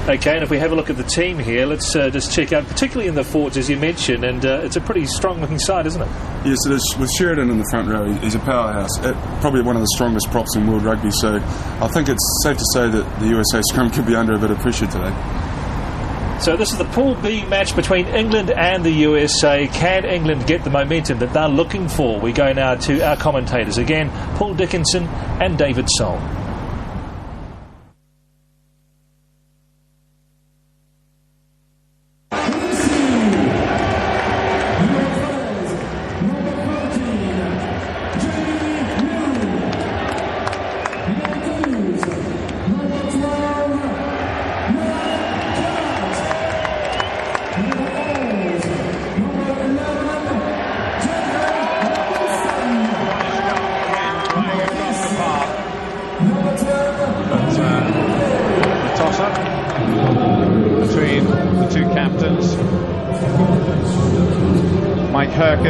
Okay, and if we have a look at the team here, let's just check out, particularly in the forwards, as you mentioned, and it's a pretty strong-looking side, isn't it? Yes, it is. With Sheridan in the front row, he's a powerhouse. Probably one of the strongest props in world rugby, so I think it's safe to say that the USA scrum could be under a bit of pressure today. So this is the Pool B match between England and the USA. Can England get the momentum that they're looking for? We go now to our commentators again, Paul Dickinson and David Soul.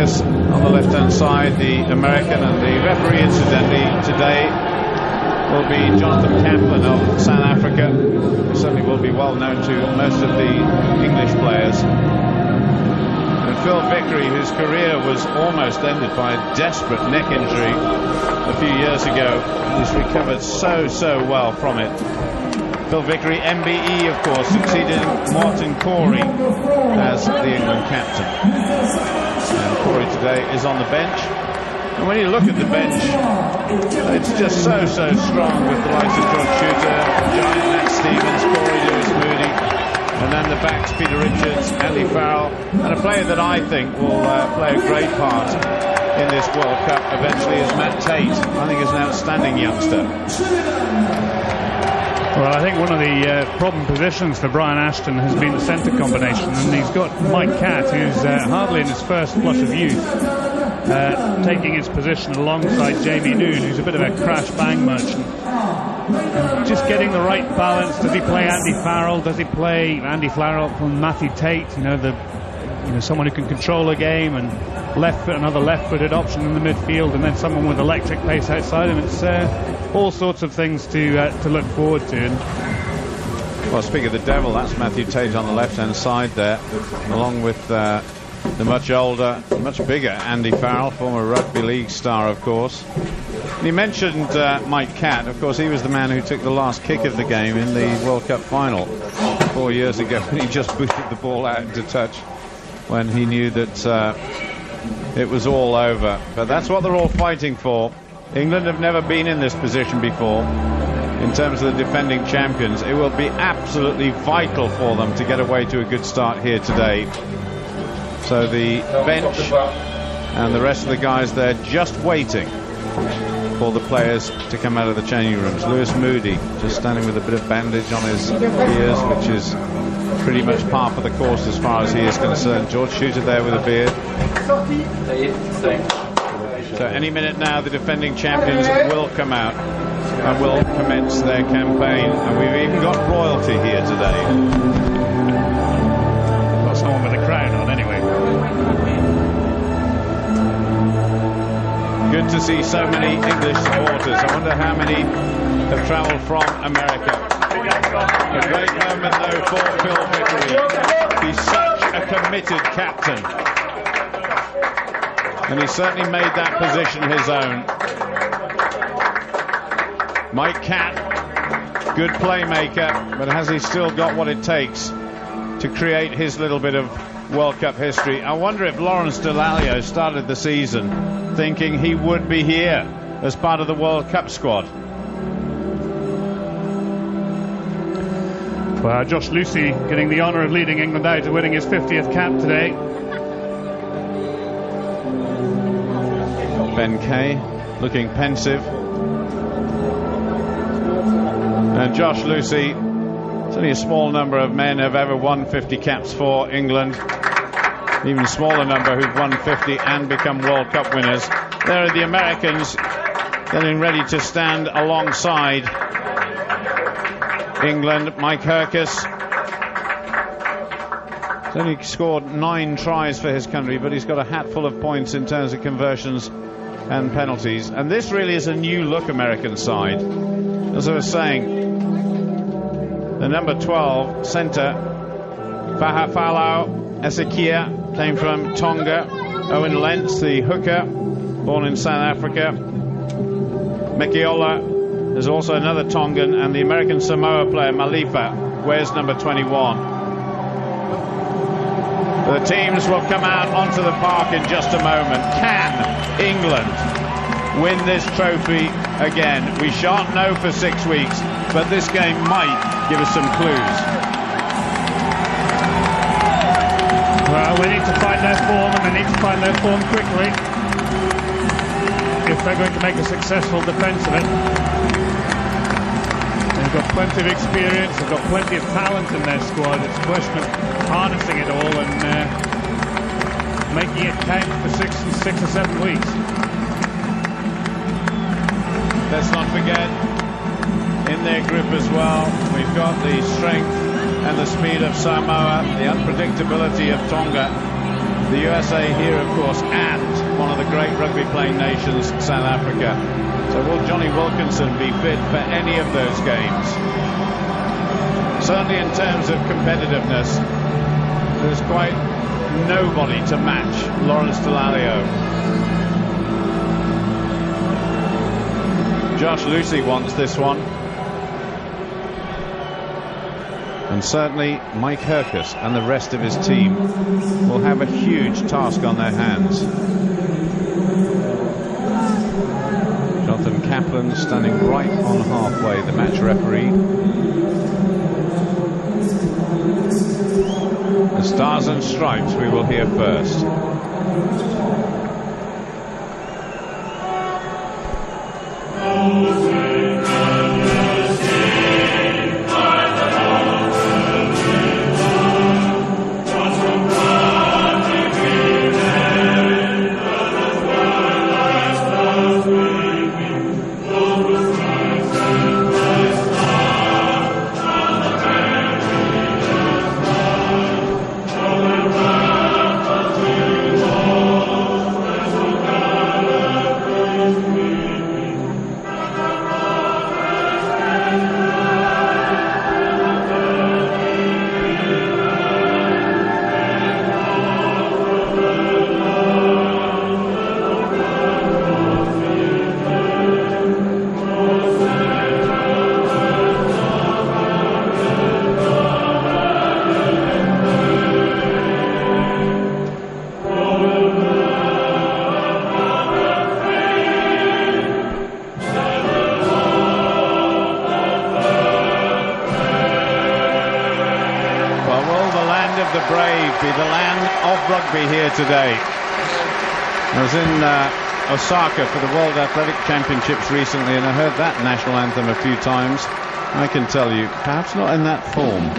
On the left-hand side, the American, and the referee, incidentally, today will be Jonathan Kaplan of South Africa, who certainly will be well known to most of the English players. And Phil Vickery, whose career was almost ended by a desperate neck injury a few years ago, he's recovered so well from it. Phil Vickery, MBE, of course, succeeding Martin Corey as the England captain. And Corey today is on the bench. And when you look at the bench, it's just so strong with the likes of George Shooter, Giant Matt Stevens, Corey Lewis Moody, and then the backs, Peter Richards, Andy Farrell, and a player that I think will play a great part in this World Cup eventually is Matt Tate. I think he's an outstanding youngster. Well, I think one of the problem positions for Brian Ashton has been the centre combination, and he's got Mike Catt, who's hardly in his first flush of youth, taking his position alongside Jamie Noon, who's a bit of a crash-bang merchant. Just getting the right balance. Does he play Andy Farrell? Does he play Andy Farrell from Matthew Tate? Someone who can control a game, and another left-footed option in the midfield, and then someone with electric pace outside him. It's all sorts of things to look forward to. Well, speaking of the devil, that's Matthew Tate on the left-hand side there, along with the much older, much bigger Andy Farrell, former rugby league star, of course. And you mentioned Mike Catt. Of course, he was the man who took the last kick of the game in the World Cup final 4 years ago. He just booted the ball out into touch when he knew that it was all over. But that's what they're all fighting for. England have never been in this position before. In terms of the defending champions, it will be absolutely vital for them to get away to a good start here today. So the bench and the rest of the guys there just waiting for the players to come out of the changing rooms. Lewis Moody just standing with a bit of bandage on his ears, which is pretty much par for the course as far as he is concerned. George Shooter there with a beard. So any minute now the defending champions will come out and will commence their campaign, and we've even got royalty here today. Got someone with a crown on anyway. Good to see so many English supporters. I wonder how many have travelled from America. A great moment though for Phil Vickery. He's such a committed captain, and he certainly made that position his own. Mike Catt, good playmaker, but has he still got what it takes to create his little bit of World Cup history? I wonder if Lawrence Dallaglio started the season thinking he would be here as part of the World Cup squad. Well, Josh Lucy getting the honour of leading England out to winning his 50th cap today. Ben Kay looking pensive. And Josh Lucy, it's only a small number of men have ever won 50 caps for England. Even smaller number who've won 50 and become World Cup winners. There are the Americans getting ready to stand alongside England. Mike Herkus has only scored 9 tries for his country, but he's got a hatful of points in terms of conversions and penalties. And this really is a new look American side. As I was saying, The number 12 centre, Fahafalau Ezekia, came from Tonga. Owen Lentz, the hooker, born in South Africa. Mekiola is also another Tongan, and the American Samoa player Malifa wears number 21. The teams will come out onto the park in just a moment. Can England win this trophy again? We shan't know for 6 weeks, but this game might give us some clues. Well, we need to find their form, and they need to find their form quickly if they're going to make a successful defence of it. They've got plenty of experience, they've got plenty of talent in their squad. It's a question of harnessing it all and making it count for 6 or 7 weeks. Let's not forget, in their group as well, we've got the strength and the speed of Samoa, the unpredictability of Tonga, the USA here, of course, and one of the great rugby playing nations, South Africa. So will Johnny Wilkinson be fit for any of those games? Certainly in terms of competitiveness, there's quite nobody to match Lawrence Dallaglio. Josh Lucy wants this one. And certainly Mike Hercus and the rest of his team will have a huge task on their hands. Jonathan Kaplan standing right on halfway, the match referee. The Stars and Stripes we will hear first. Here today. I was in Osaka for the World Athletic Championships recently, and I heard that national anthem a few times. I can tell you, perhaps not in that form.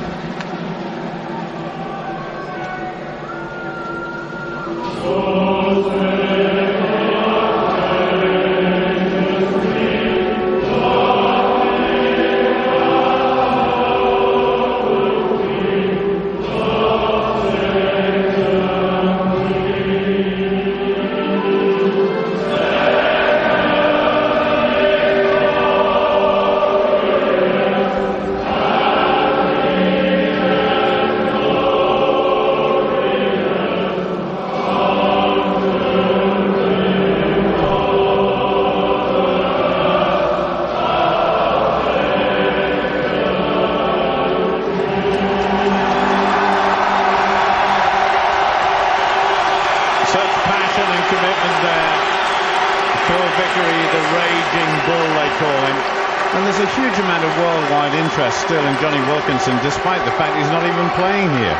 Still in Johnny Wilkinson, despite the fact he's not even playing here.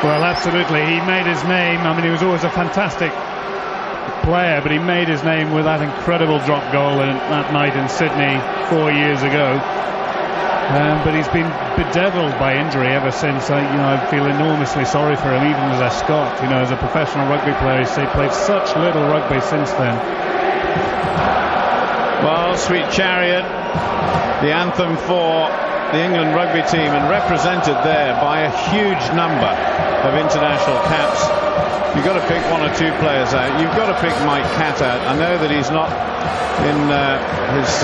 Well, absolutely. He made his name. I mean, he was always a fantastic player, but he made his name with that incredible drop goal that night in Sydney 4 years ago. But he's been bedeviled by injury ever since. I feel enormously sorry for him, even as a Scot. As a professional rugby player, he's played such little rugby since then. Well, Sweet Chariot, the anthem for the England rugby team, and represented there by a huge number of international caps. You've got to pick one or two players out. You've got to pick Mike Catt out. I know that he's not in his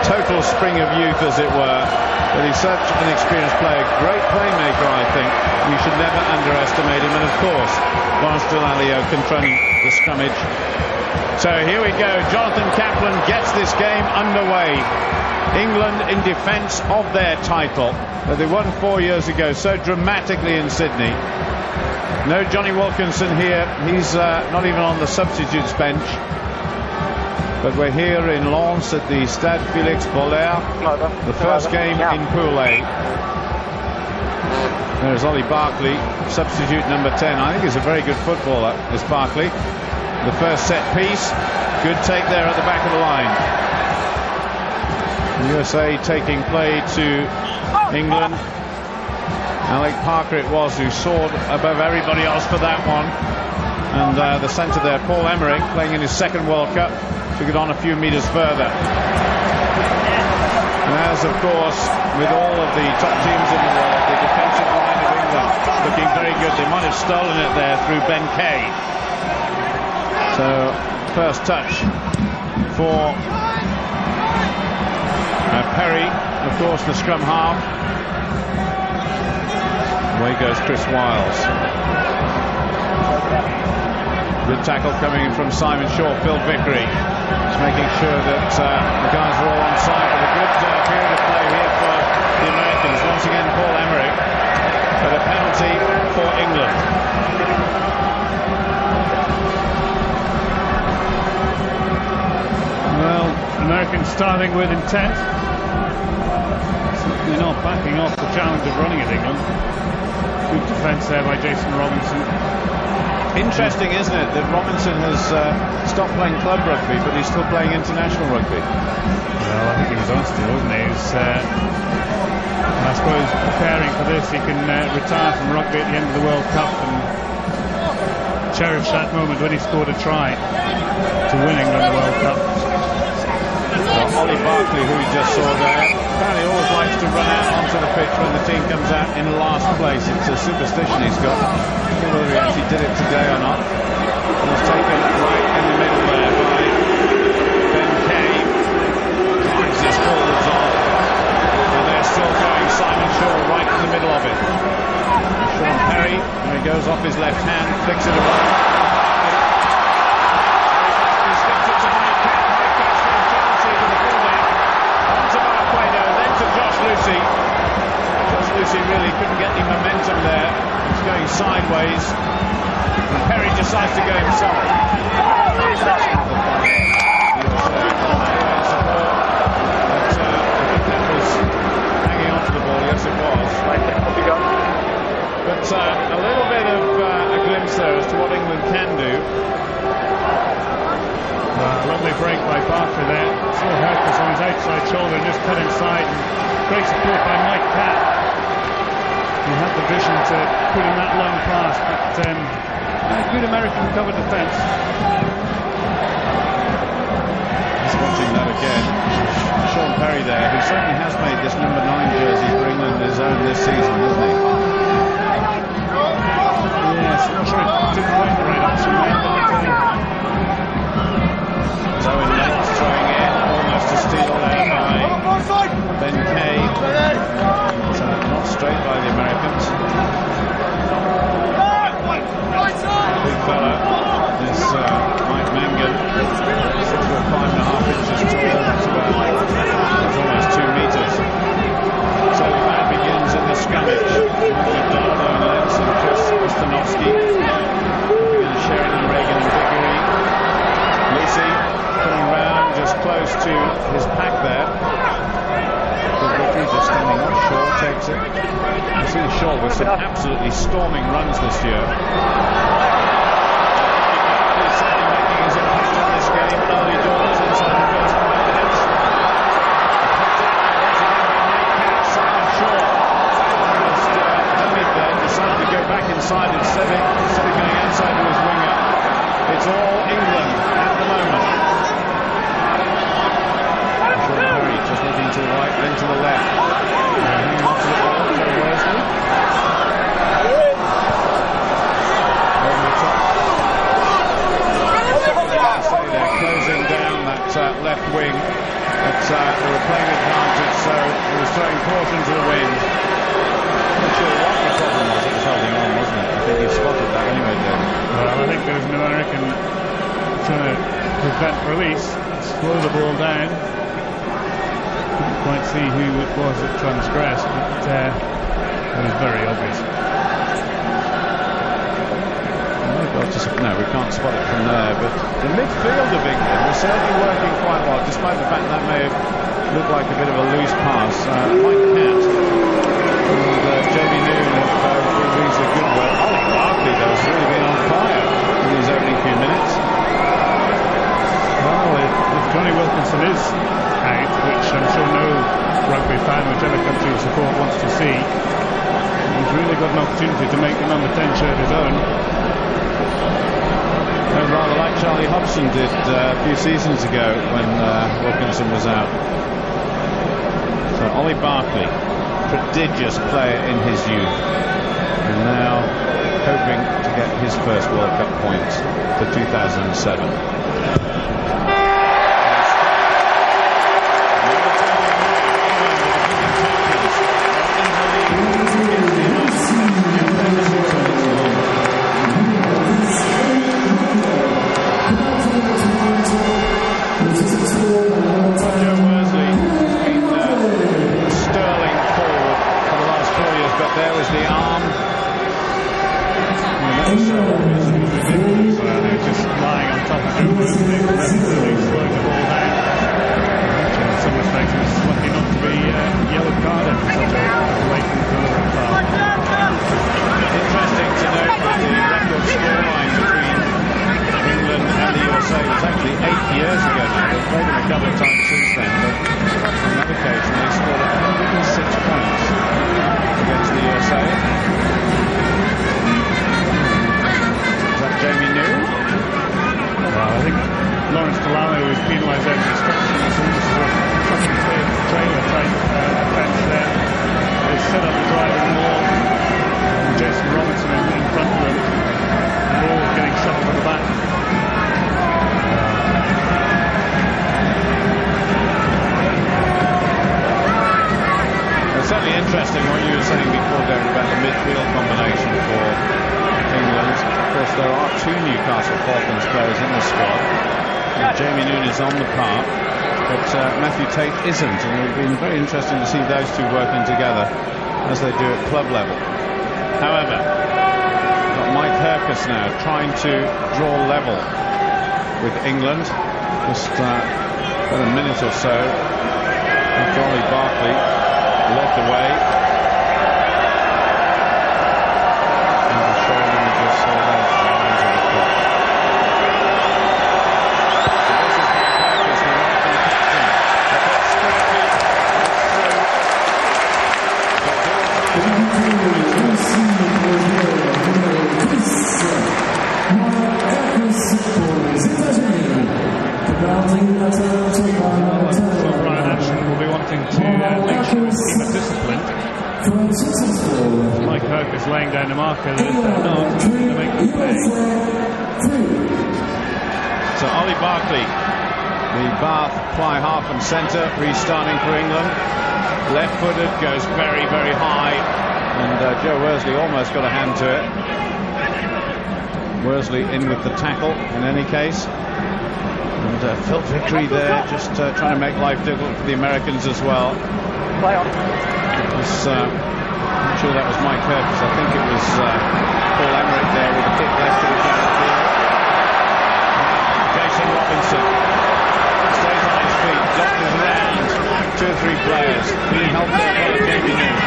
total spring of youth, as it were. But he's such an experienced player, great playmaker, I think. We should never underestimate him. And of course, Bonstelalio controlling the scrummage. So here we go. Jonathan Kaplan gets this game underway. England in defence of their title that they won 4 years ago so dramatically in Sydney. No Johnny Wilkinson here. He's not even on the substitutes bench. But we're here in Lens at the Stade Félix Bollaert, the first game in Pool A. There's Ollie Barkley, substitute number 10. I think he's a very good footballer, this Barkley. The first set piece, good take there at the back of the line. The USA taking play to England. Alec Parker it was who soared above everybody else for that one. And the centre there, Paul Emmerich, playing in his second World Cup, took it on a few metres further. And as, of course, with all of the top teams in the world, the defensive line of England looking very good. They might have stolen it there through Ben Kay. So, first touch for Perry, of course, the scrum half. Away goes Chris Wiles. Good tackle coming in from Simon Shaw. Phil Vickery just making sure that the guys are all on side. But a good period of play here for the Americans. Once again, Paul Emmerich, but a penalty for England. Well, Americans starting with intent. Certainly not backing off the challenge of running at England. Good defence there by Jason Robinson. Interesting, isn't it, that Robinson has stopped playing club rugby, but he's still playing international rugby. Well, I think he was asked to, wasn't he? And I suppose preparing for this, he can retire from rugby at the end of the World Cup and cherish that moment when he scored a try to win England the World Cup. Well, Ollie Barkley, who we just saw there, apparently always likes to run out onto the pitch when the team comes out in last place. It's a superstition he's got. I don't know whether he actually did it today or not. It was taken right in the middle there by Ben Kay. Drives his forwards on. And they're still going. Simon Shaw right in the middle of it. Sean Perry, and he goes off his left hand, flicks it around. Lucy really couldn't get any momentum there. He's going sideways. And Perry decides to go himself. That was hanging on to the ball. Yes, it was. But a little bit of a glimpse there as to what England can do. Lovely break by Barker there. Saw Hercus on his outside shoulder and just cut inside. And great support by Mike Catt. He had the vision to put in that long pass, but good American cover defence. Just watching that again. Sean Perry there, who certainly has made this number 9 jersey for England his own this season, hasn't he? Yes, I'm not sure it didn't find the right option there, but Owen Lennox throwing in, almost a steal there by Ben Kay. Not straight by the Americans. Big fella, this Mike Mangan, 6 foot 5.5 inches tall. That's almost 2 metres. So that begins in the scrummage. McDonald, Owen Lennox and Chris Ostanovsky. And Sheridan, Reagan and Vickery. Lucy coming round just close to his pack there. Vickery just standing up. Shaw takes it. You see Shaw with some absolutely storming runs this year. He's certainly making his impact on this game. Early doors inside the first 5 minutes. Simon Shaw just dummied there, decided to go back inside instead of going outside to his winger. It's all England at the moment. Sean Perry just looking to the right, then to the left. Hanging on to the ball, Johnny Worsley. Over the top. They're closing down that left wing. But the replay prevent release, slow the ball down. Couldn't quite see who it was that transgressed, but it was very obvious. No, we can't spot it from there, but the midfield of England was certainly working quite well, despite the fact that may have looked like a bit of a loose pass. Mike Catt and Jamie Noon have been doing some good work. Ollie Barkley, though, has really been on fire in these opening few minutes. Well, if Johnny Wilkinson is out, which I'm sure no rugby fan, whichever country you support, wants to see, he's really got an opportunity to make the number 10 shirt his own. Rather like Charlie Hobson did a few seasons ago when Wilkinson was out. So Ollie Barkley, prodigious player in his youth, and now hoping to get his first World Cup points for 2007. Isn't, and it would have been very interesting to see those two working together as they do at club level. However, got Mike Hercus now trying to draw level with England. Just about a minute or so after Ollie Barkley led the way. And the shoulder just saw that line to the clock. Mike Hercus laying down the marker that if they're not, to make them pay. So Ollie Barkley, the Bath fly half and centre, restarting for England. Left-footed, goes very, very high, and Joe Worsley almost got a hand to it. Worsley in with the tackle in any case. And Phil Vickery there, just trying to make life difficult for the Americans as well. I'm sure that was Mike Hercus. I think it was Paul Emmerich there with a kick left to the field. Jason Robinson stays on his feet, doctors around 2 or 3 players, being helped there by Jamie Noon.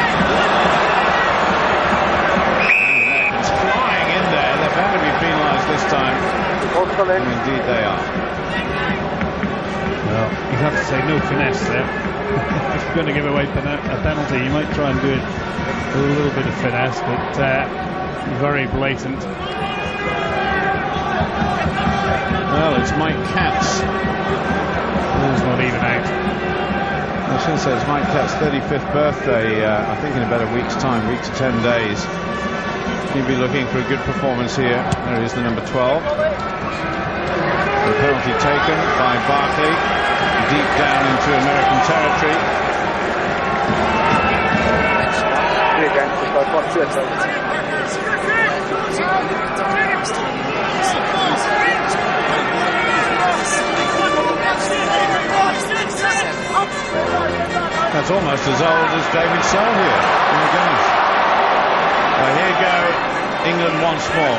Americans flying in there. They're bound to be penalised this time. And indeed they are. Well, you'd have to say no finesse there. If you're going to give away a penalty, you might try and do it with a little bit of finesse, but very blatant. Well, it's Mike Catt's. Ball's not even out. I was going to say it's Mike Catt's 35th birthday, I think in about a week's time, week to 10 days. He'll be looking for a good performance here. There is the number 12. The penalty taken by Barkley, deep down into American territory. It's almost as old as David Soul here. Oh my goodness. Well, here go England once more.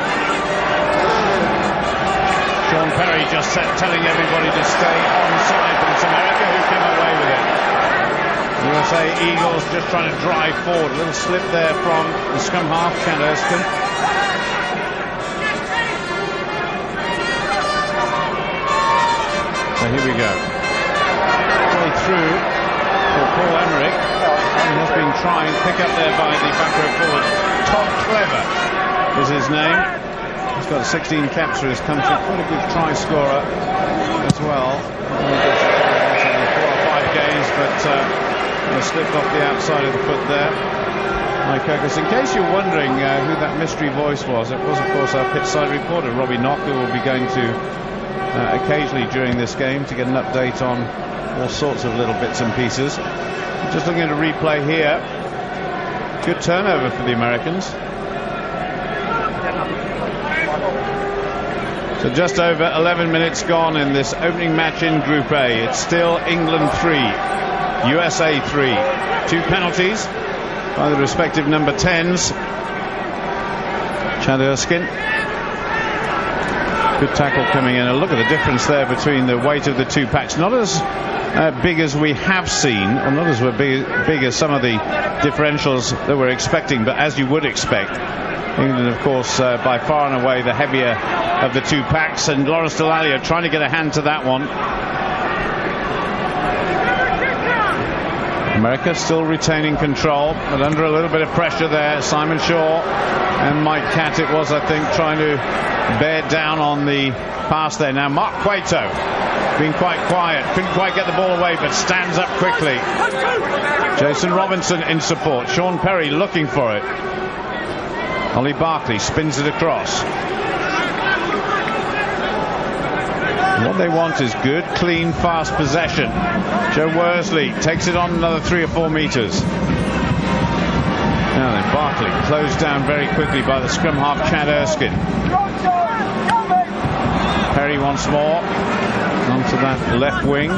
Sean Perry just telling everybody to stay onside, but it's America who came away with it. USA Eagles just trying to drive forward. A little slip there from the scrum half, Chad Erskine. So here we go. Play through for Paul Emmerich. He has been trying, pick up there by the back row forward. Todd Clever is his name. He's got 16 caps for his country. Quite a good try scorer as well. Only gets 4 or 5 games, but he slipped off the outside of the foot there. Mike Curtis. In case you're wondering who that mystery voice was, it was, of course, our pitchside reporter, Robbie Knock, who will be going to occasionally during this game to get an update on all sorts of little bits and pieces. Just looking at a replay here. Good turnover for the Americans. So just over 11 minutes gone in this opening match in Group A. It's still England 3, USA 3. 2 penalties by the respective number 10s. Chad Erskine. Good tackle coming in. And look at the difference there between the weight of the 2 packs. Not as big as we have seen, or not as big as some of the differentials that we're expecting, but as you would expect. England, of course, by far and away the heavier of the 2 packs, and Lawrence Dallaglio trying to get a hand to that one. America still retaining control, but under a little bit of pressure there. Simon Shaw and Mike Catt, it was, I think, trying to bear down on the pass there. Now Mark Cueto being quite quiet, couldn't quite get the ball away, but stands up quickly. Jason Robinson in support. Sean Perry looking for it. Ollie Barkley spins it across. What they want is good, clean, fast possession. Joe Worsley takes it on another 3 or 4 meters. Now then, Barkley closed down very quickly by the scrum half, Chad Erskine. Perry once more onto that left wing.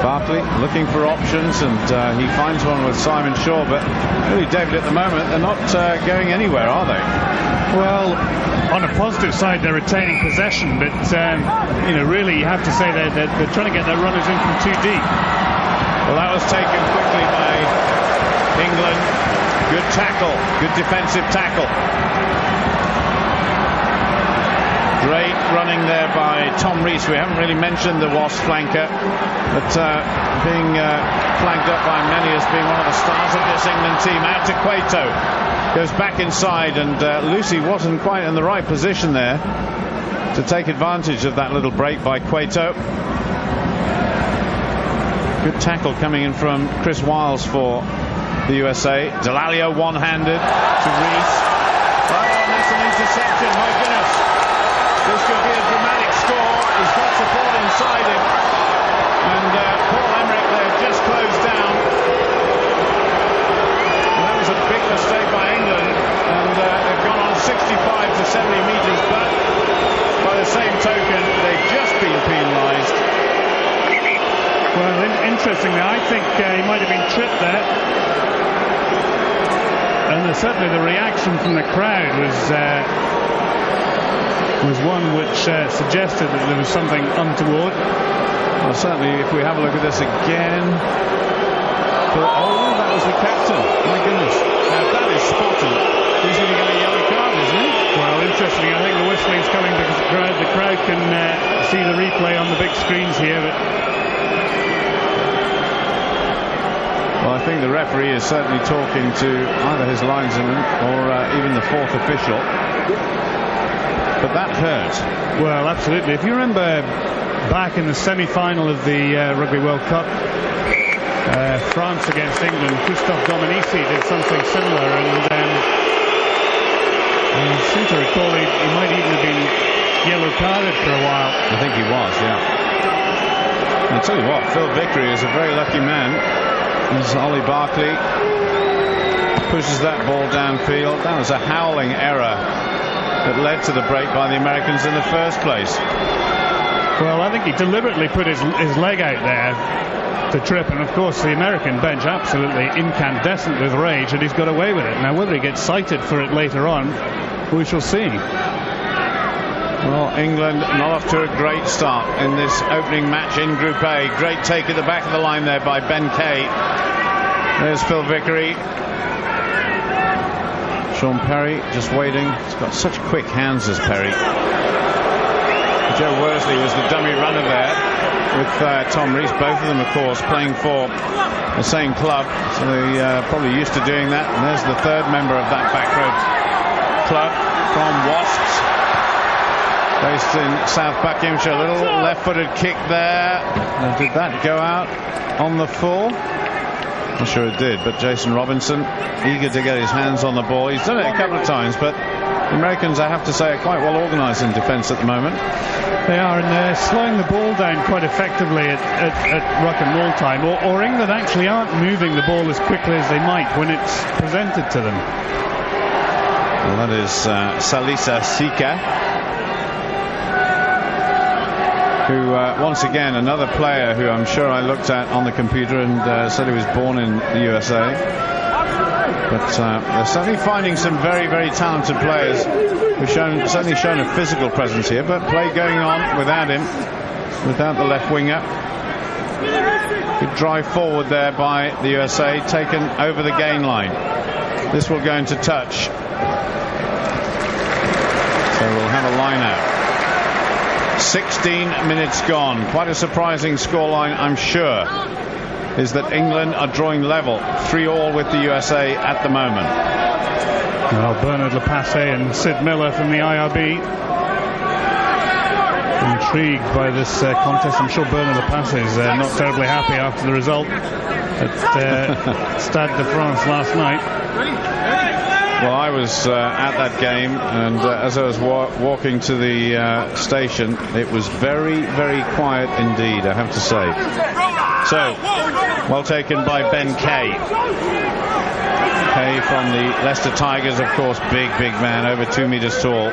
Barkley looking for options, and he finds one with Simon Shaw, but really, David, at the moment they're not going anywhere, are they? Well, on a positive side, they're retaining possession, but really you have to say they're trying to get their runners in from too deep. Well, that was taken quickly by England. Good tackle, good defensive tackle. Great running there by Tom Rees. We haven't really mentioned the Wasp flanker, but being flanked up by many as being one of the stars of this England team. Out to Cueto. Goes back inside, and Lucy wasn't quite in the right position there to take advantage of that little break by Cueto. Good tackle coming in from Chris Wiles for the USA. Dallaglio one-handed to Rees. Oh, and that's an interception, my goodness. This could be a dramatic score. He's got support inside him. And Paul Emmerich there just closed down. And that was a big mistake by England. And they've gone on 65 to 70 metres. But by the same token, they've just been penalised. Well, interestingly, I think he might have been tripped there. And certainly the reaction from the crowd was one which suggested that there was something untoward. Well, certainly, if we have a look at this again. Oh, that was the captain. My goodness. Now, that is spotted. He's going to get a yellow card, isn't he? Well, interestingly, I think the whistling's coming because the crowd can see the replay on the big screens here. But well, I think the referee is certainly talking to either his linesman or even the 4th official. But that hurt. Well, absolutely. If you remember back in the semi-final of the Rugby World Cup, France against England, Christophe Dominici did something similar, and I seem to recall he might even have been yellow carded for a while. I think he was, yeah. I'll tell you what, Phil Vickery is a very lucky man. As Ollie Barkley pushes that ball downfield. That was a howling error that led to the break by the Americans in the first place. Well, I think he deliberately put his leg out there to trip, and of course the American bench absolutely incandescent with rage, and he's got away with it. Now whether he gets cited for it later on, we shall see. Well, England not off to a great start in this opening match in Group A. Great take at the back of the line there by Ben Kay. There's Phil Vickery. Sean Perry just waiting. He's got such quick hands as Perry. Joe Worsley was the dummy runner there with Tom Rees, both of them of course playing for the same club, so they're probably used to doing that. And there's the third member of that back row club from Wasps, based in South Buckinghamshire. A little left-footed kick there. Now, did that go out on the full? I'm sure it did, but Jason Robinson eager to get his hands on the ball. He's done it a couple of times, but the Americans, I have to say, are quite well organised in defence at the moment. They are, and they're slowing the ball down quite effectively at ruck and roll time, or England actually aren't moving the ball as quickly as they might when it's presented to them. Well, that is Salisa Sika, who once again another player who I'm sure I looked at on the computer and said he was born in the USA. But they're certainly finding some very, very talented players who've certainly shown a physical presence here, but play going on without him, without the left winger. Good drive forward there by the USA, taken over the gain line. This will go into touch, so we'll have a line out. 16 minutes gone. Quite a surprising scoreline, I'm sure, is that England are drawing level 3-3 with the USA at the moment. Well, Bernard Lepasse and Sid Miller from the IRB intrigued by this contest. I'm sure Bernard Lepasse is not terribly happy after the result at Stade de France last night. Well, I was at that game, and as I was walking to the station, it was very, very quiet indeed, I have to say. So, well taken by Ben Kay. Kay from the Leicester Tigers, of course, big man, over 2 meters tall.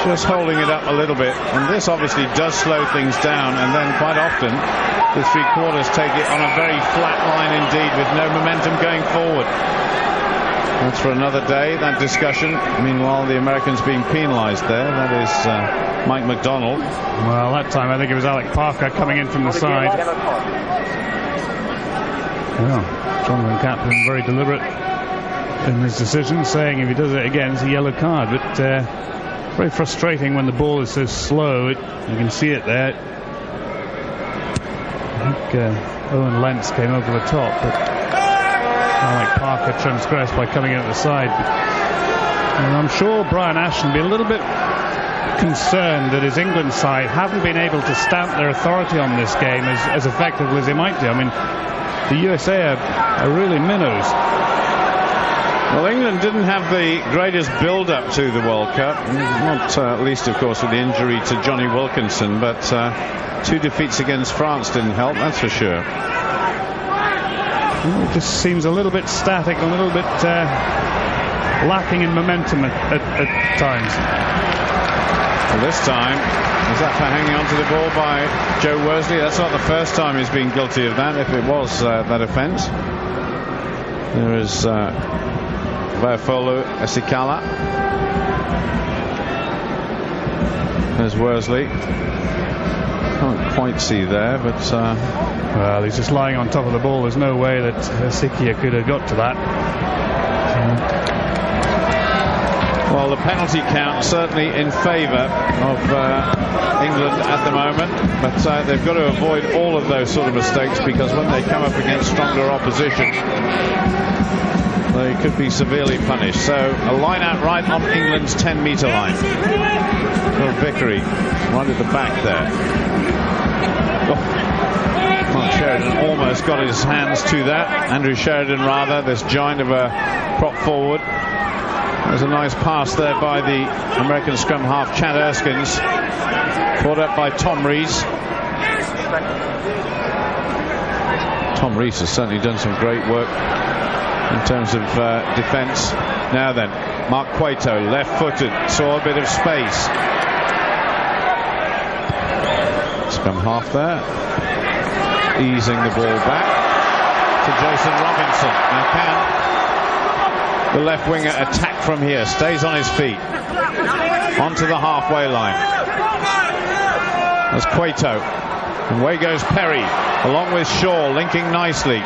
Just holding it up a little bit, and this obviously does slow things down, and then quite often the three-quarters take it on a very flat line indeed, with no momentum going forward. That's for another day, that discussion. Meanwhile, the Americans being penalised there. That is Mike McDonald. Well, that time I think it was Alec Parker coming in from the side. Well, Jonathan Kaplan very deliberate in his decision, saying if he does it again it's a yellow card, but very frustrating when the ball is so slow. You can see it there. I think Owen Lentz came over the top, but Alec Parker transgressed by coming in at the side. And I'm sure Brian Ashton will be a little bit concerned that his England side haven't been able to stamp their authority on this game as effectively as they might do. I mean, the USA are really minnows. Well, England didn't have the greatest build-up to the World Cup, not least, of course, with the injury to Johnny Wilkinson, but 2 defeats against France didn't help, that's for sure. It just seems a little bit static, a little bit lacking in momentum at times. Well, this time, is that for hanging on to the ball by Joe Worsley? That's not the first time he's been guilty of that, if it was that offence. There is Vaifolo Esikala. There's Worsley. Can't quite see there, but well, he's just lying on top of the ball. There's no way that Sikia could have got to that. Well, the penalty count certainly in favour of England at the moment, but they've got to avoid all of those sort of mistakes, because when they come up against stronger opposition, they could be severely punished. So a line out right on England's 10-metre line. Well, Vickery right at the back there. Mark Sheridan almost got his hands to that. Andrew Sheridan, rather, this giant of a prop forward. There's a nice pass there by the American scrum half, Chad Erskines. Brought up by Tom Rees. Tom Rees has certainly done some great work in terms of defence. Now then, Mark Cueto, left-footed, saw a bit of space. Scrum half there. Easing the ball back to Jason Robinson. Now can the left winger attack from here? Stays on his feet. Onto the halfway line. There's Cueto. And away goes Perry, along with Shaw, linking nicely.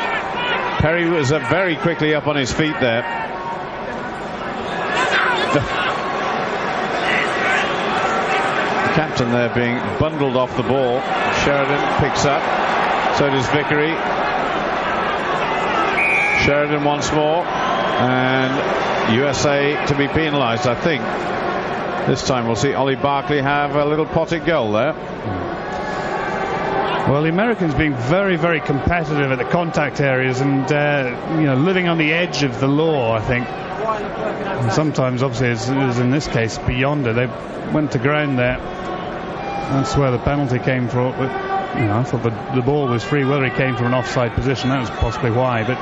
Perry was very quickly up on his feet there. The captain there being bundled off the ball. Sheridan picks up. So does Vickery. Sheridan once more. And USA to be penalised, I think. This time we'll see Ollie Barkley have a little potted goal there. Well, the Americans being very, very competitive at the contact areas and, living on the edge of the law, I think. And sometimes, obviously, as in this case, beyond it. They went to ground there. That's where the penalty came from. But, I thought the ball was free. Whether it came from an offside position, that was possibly why. But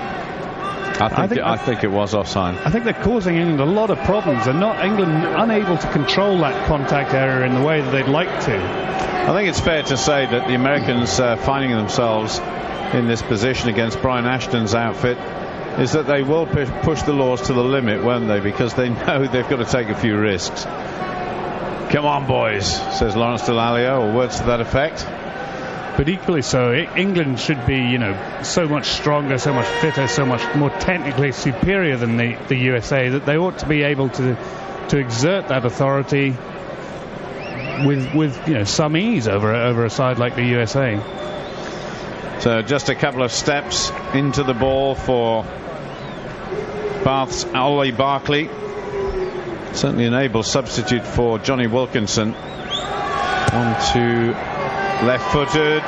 I think it was offside. I think they're causing England a lot of problems. And England unable to control that contact area in the way that they'd like to. I think it's fair to say that the Americans finding themselves in this position against Brian Ashton's outfit is that they will push the laws to the limit, won't they? Because they know they've got to take a few risks. Come on, boys, says Lawrence Dallaglio, or words to that effect. But equally so, England should be, so much stronger, so much fitter, so much more technically superior than the USA, that they ought to be able to exert that authority with some ease over a side like the USA. So just a couple of steps into the ball for Bath's Ollie Barkley. Certainly an able substitute for Johnny Wilkinson. On to left-footed,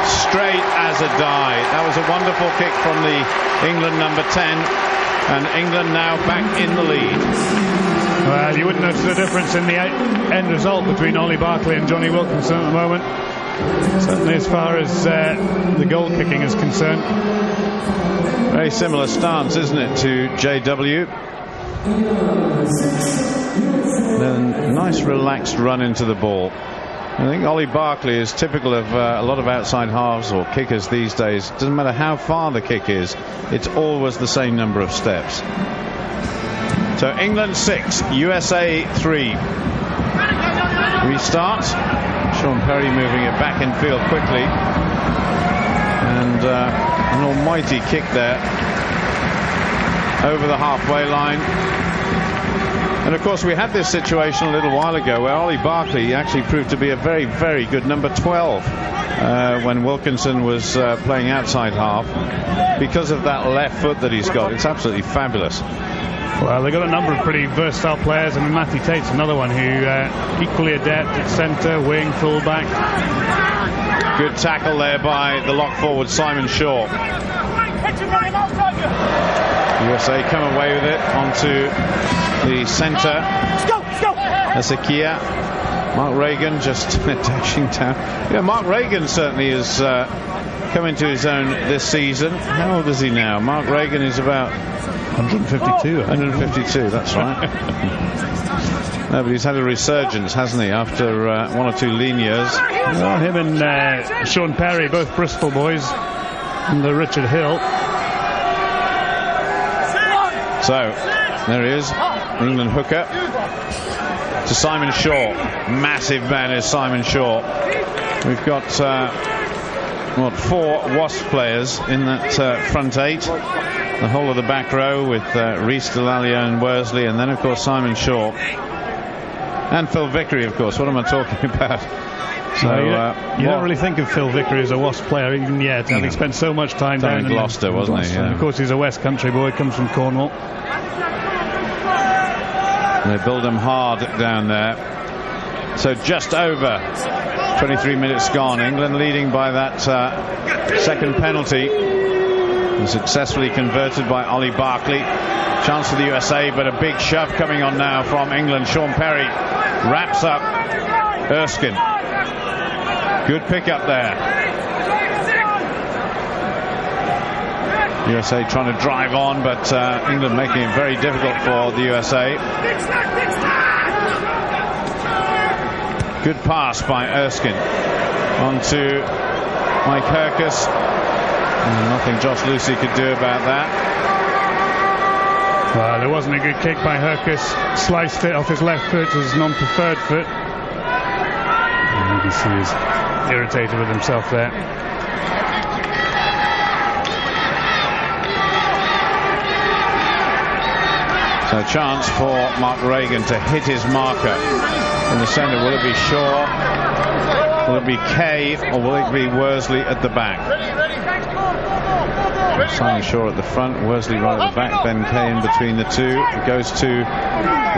straight as a die. That was a wonderful kick from the England number 10, and England now back in the lead. Well, you wouldn't notice the difference in the end result between Ollie Barkley and Johnny Wilkinson at the moment. Certainly as far as the goal kicking is concerned. Very similar stance, isn't it, to JW? Then a nice relaxed run into the ball. I think Ollie Barkley is typical of a lot of outside halves or kickers these days. Doesn't matter how far the kick is, it's always the same number of steps. So England 6, USA 3. Restart. Sean Perry moving it back in field quickly. And an almighty kick there over the halfway line. And of course we had this situation a little while ago where Ollie Barkley actually proved to be a very, very good number 12 when Wilkinson was playing outside half, because of that left foot that he's got. It's absolutely fabulous. Well, they've got a number of pretty versatile players. I mean, Matthew Tate's another one who equally adept at centre, wing, fullback. Good tackle there by the lock forward Simon Shaw. USA come away with it onto the centre. Ezekiel. Mark Reagan just dashing down. Yeah, Mark Reagan certainly is coming to his own this season. How old is he now? Mark Reagan is about 152. 152, that's right. No, but he's had a resurgence, hasn't he, after one or two lean years. Well, him and Sean Perry, both Bristol boys, and Richard Hill. So, there he is, England hooker to Simon Shaw. Massive man is Simon Shaw. We've got, 4 Wasp players in that front 8. The whole of the back row with Rhys Dallaglio and Worsley, and then, of course, Simon Shaw. And Phil Vickery, of course. What am I talking about? So you don't really think of Phil Vickery as a Wasp player even yet. Having spent so much time down in Gloucester, wasn't he? Yeah. And of course, he's a West Country boy, comes from Cornwall. They build him hard down there. So just over 23 minutes gone. England leading by that second penalty. And successfully converted by Ollie Barkley. Chance for the USA, but a big shove coming on now from England. Sean Perry wraps up Erskine. Good pick up there. USA trying to drive on, but England making it very difficult for the USA. Good pass by Erskine. On to Mike Hercus. Nothing Josh Lucy could do about that. Well, there wasn't a good kick by Hercus. Sliced it off his left foot, his non-preferred foot. And you can see he's irritated with himself there. So a chance for Mark Reagan to hit his marker in the centre. Will it be Shaw? Will it be Kay? Or will it be Worsley at the back? Simon Shaw at the front, Worsley right at the back, Ben Kay in between the two. It goes to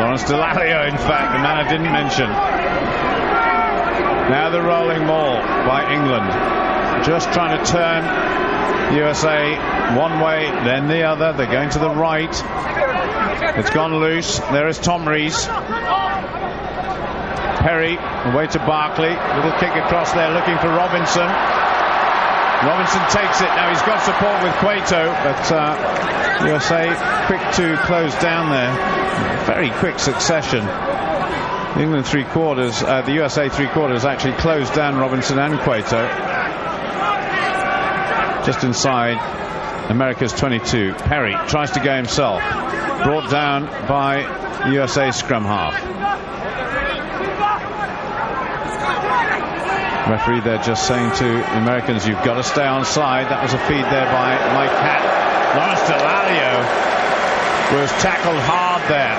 Lawrence Dallaglio, in fact, the man I didn't mention. Now the rolling maul by England. Just trying to turn USA one way, then the other. They're going to the right. It's gone loose. There is Tom Rees. Perry away to Barkley. Little kick across there looking for Robinson. Robinson takes it. Now he's got support with Cueto, but USA quick to close down there. Very quick succession. England three-quarters, the USA three-quarters actually closed down Robinson and Cueto. Just inside America's 22. Perry tries to go himself. Brought down by USA scrum half. Referee there just saying to the Americans, you've got to stay on side. That was a feed there by Mike Catt. Lawrence Dallaglio was tackled hard there.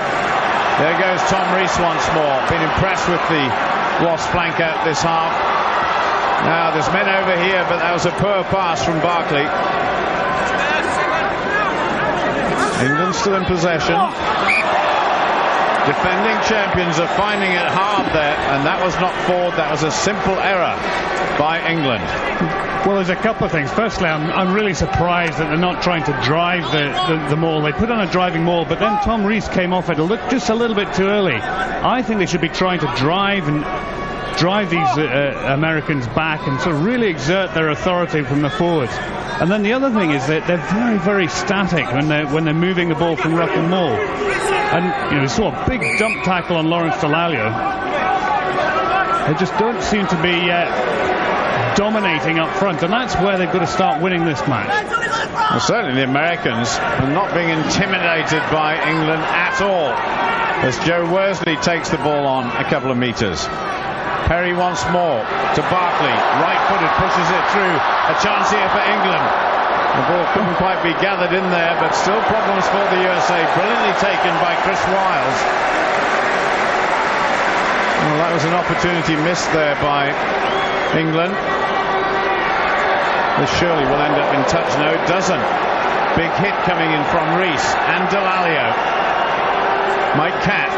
There goes Tom Rees once more. Been impressed with the Wasp flank out this half. Now there's men over here, but that was a poor pass from Barkley. England still in possession. Defending champions are finding it hard there, and that was not forward. That was a simple error by England. Well, there's a couple of things. Firstly, I'm really surprised that they're not trying to drive the maul. They put on a driving maul, but then Tom Rees came off it just a little bit too early. I think they should be trying to drive these Americans back and sort of really exert their authority from the forwards. And then the other thing is that they're very, very static when they're moving the ball from ruck and maul. And we saw a big dump tackle on Lawrence Dallaglio. They just don't seem to be dominating up front, and that's where they've got to start winning this match. Well, certainly the Americans are not being intimidated by England at all, as Joe Worsley takes the ball on a couple of metres. Perry once more to Barkley, right-footed, pushes it through. A chance here for England. The ball couldn't quite be gathered in there, but still problems for the USA. Brilliantly taken by Chris Wiles. Well, that was an opportunity missed there by England. This surely will end up in touch. No, it doesn't. Big hit coming in from Rees and Dallaglio. Mike Catt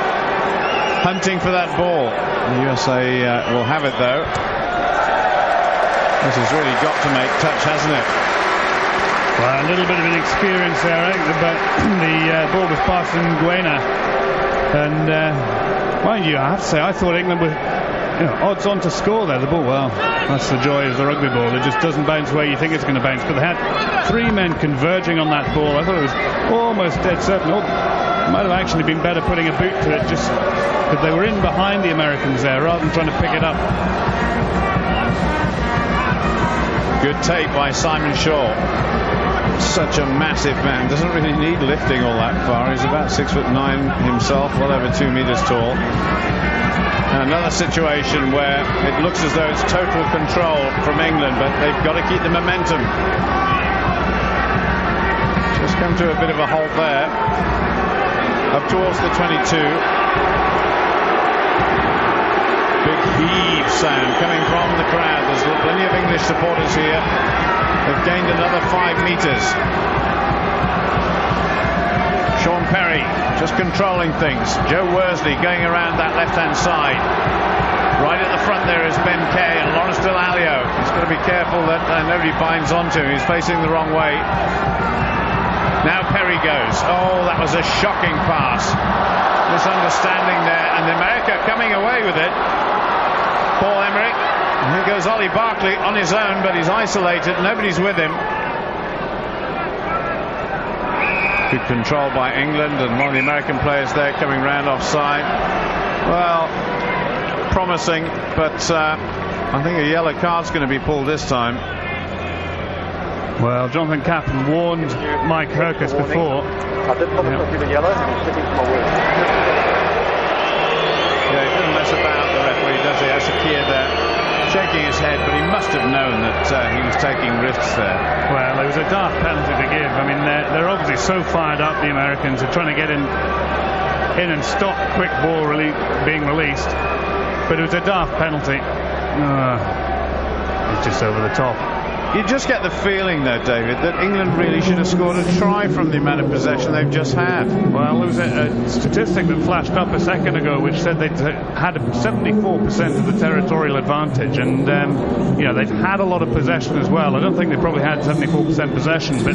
hunting for that ball. The USA will have it, though. This has really got to make touch, hasn't it? Well, a little bit of inexperience there, but the ball was passed in Guena. And, mind you, I have to say, I thought England were odds on to score there. The ball, well, that's the joy of the rugby ball. It just doesn't bounce where you think it's going to bounce. But they had three men converging on that ball. I thought it was almost dead certain. It might have actually been better putting a boot to it, just because they were in behind the Americans there rather than trying to pick it up. Good tape by Simon Shaw. Such a massive man, doesn't really need lifting all that far. He's about 6'9" himself, well over 2 meters tall. And another situation where it looks as though it's total control from England, but they've got to keep the momentum. Just come to a bit of a halt there, up towards the 22. Big heave sound coming from the crowd. There's plenty of English supporters here. They've gained another 5 meters. Sean Perry just controlling things. Joe Worsley going around that left-hand side. Right at the front there is Ben Kay and Lawrence Dallaglio. He's got to be careful that nobody binds onto him. He's facing the wrong way. Now Perry goes. Oh, that was a shocking pass. Misunderstanding there, and America coming away with it. Paul Emmerich. And here goes Ollie Barkley on his own, but he's isolated. Nobody's with him. Good control by England, and one of the American players there coming round offside. Well, promising, but I think a yellow card's going to be pulled this time. Well, Jonathan Kaplan warned Mike Hercus before. I didn't want to see the yellow, and he's sticking to my word. Yeah, he doesn't mess about, the referee, does he? Asakir there, shaking his head, but he must have known that he was taking risks there. Well, it was a daft penalty to give. I mean, they're obviously so fired up, the Americans. They're trying to get in and stop quick ball being released. But it was a daft penalty. It's just over the top. You just get the feeling, though, David, that England really should have scored a try from the amount of possession they've just had. Well, there was a statistic that flashed up a second ago which said they'd had 74% of the territorial advantage, and they've had a lot of possession as well. I don't think they probably had 74% possession, but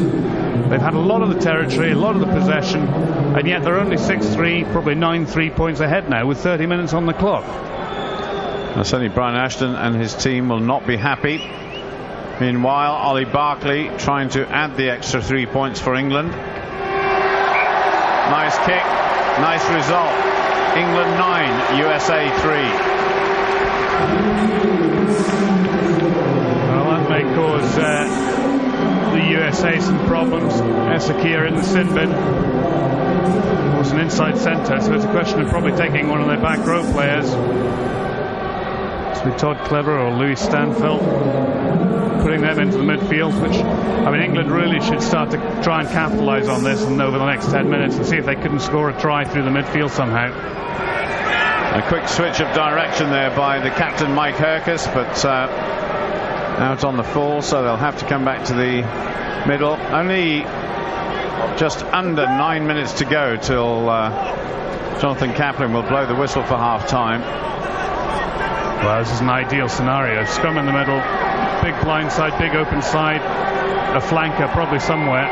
they've had a lot of the territory, a lot of the possession, and yet they're only 6-3, probably 9-3 points ahead now with 30 minutes on the clock. Well, certainly Brian Ashton and his team will not be happy. Meanwhile, Ollie Barkley trying to add the extra 3 points for England. Nice kick, nice result. England 9, USA 3. Well, that may cause the USA some problems. Asakir in the sin bin. Was an inside centre, so it's a question of probably taking one of their back row players. Todd Clever or Louis Stanfield, putting them into the midfield, which, I mean, England really should start to try and capitalise on this and over the next 10 minutes and see if they couldn't score a try through the midfield somehow. A quick switch of direction there by the captain Mike Hercus, but out on the full, so they'll have to come back to the middle. Only just under 9 minutes to go till Jonathan Kaplan will blow the whistle for half time. Well, this is an ideal scenario. Scrum in the middle, big blind side, big open side, a flanker probably somewhere.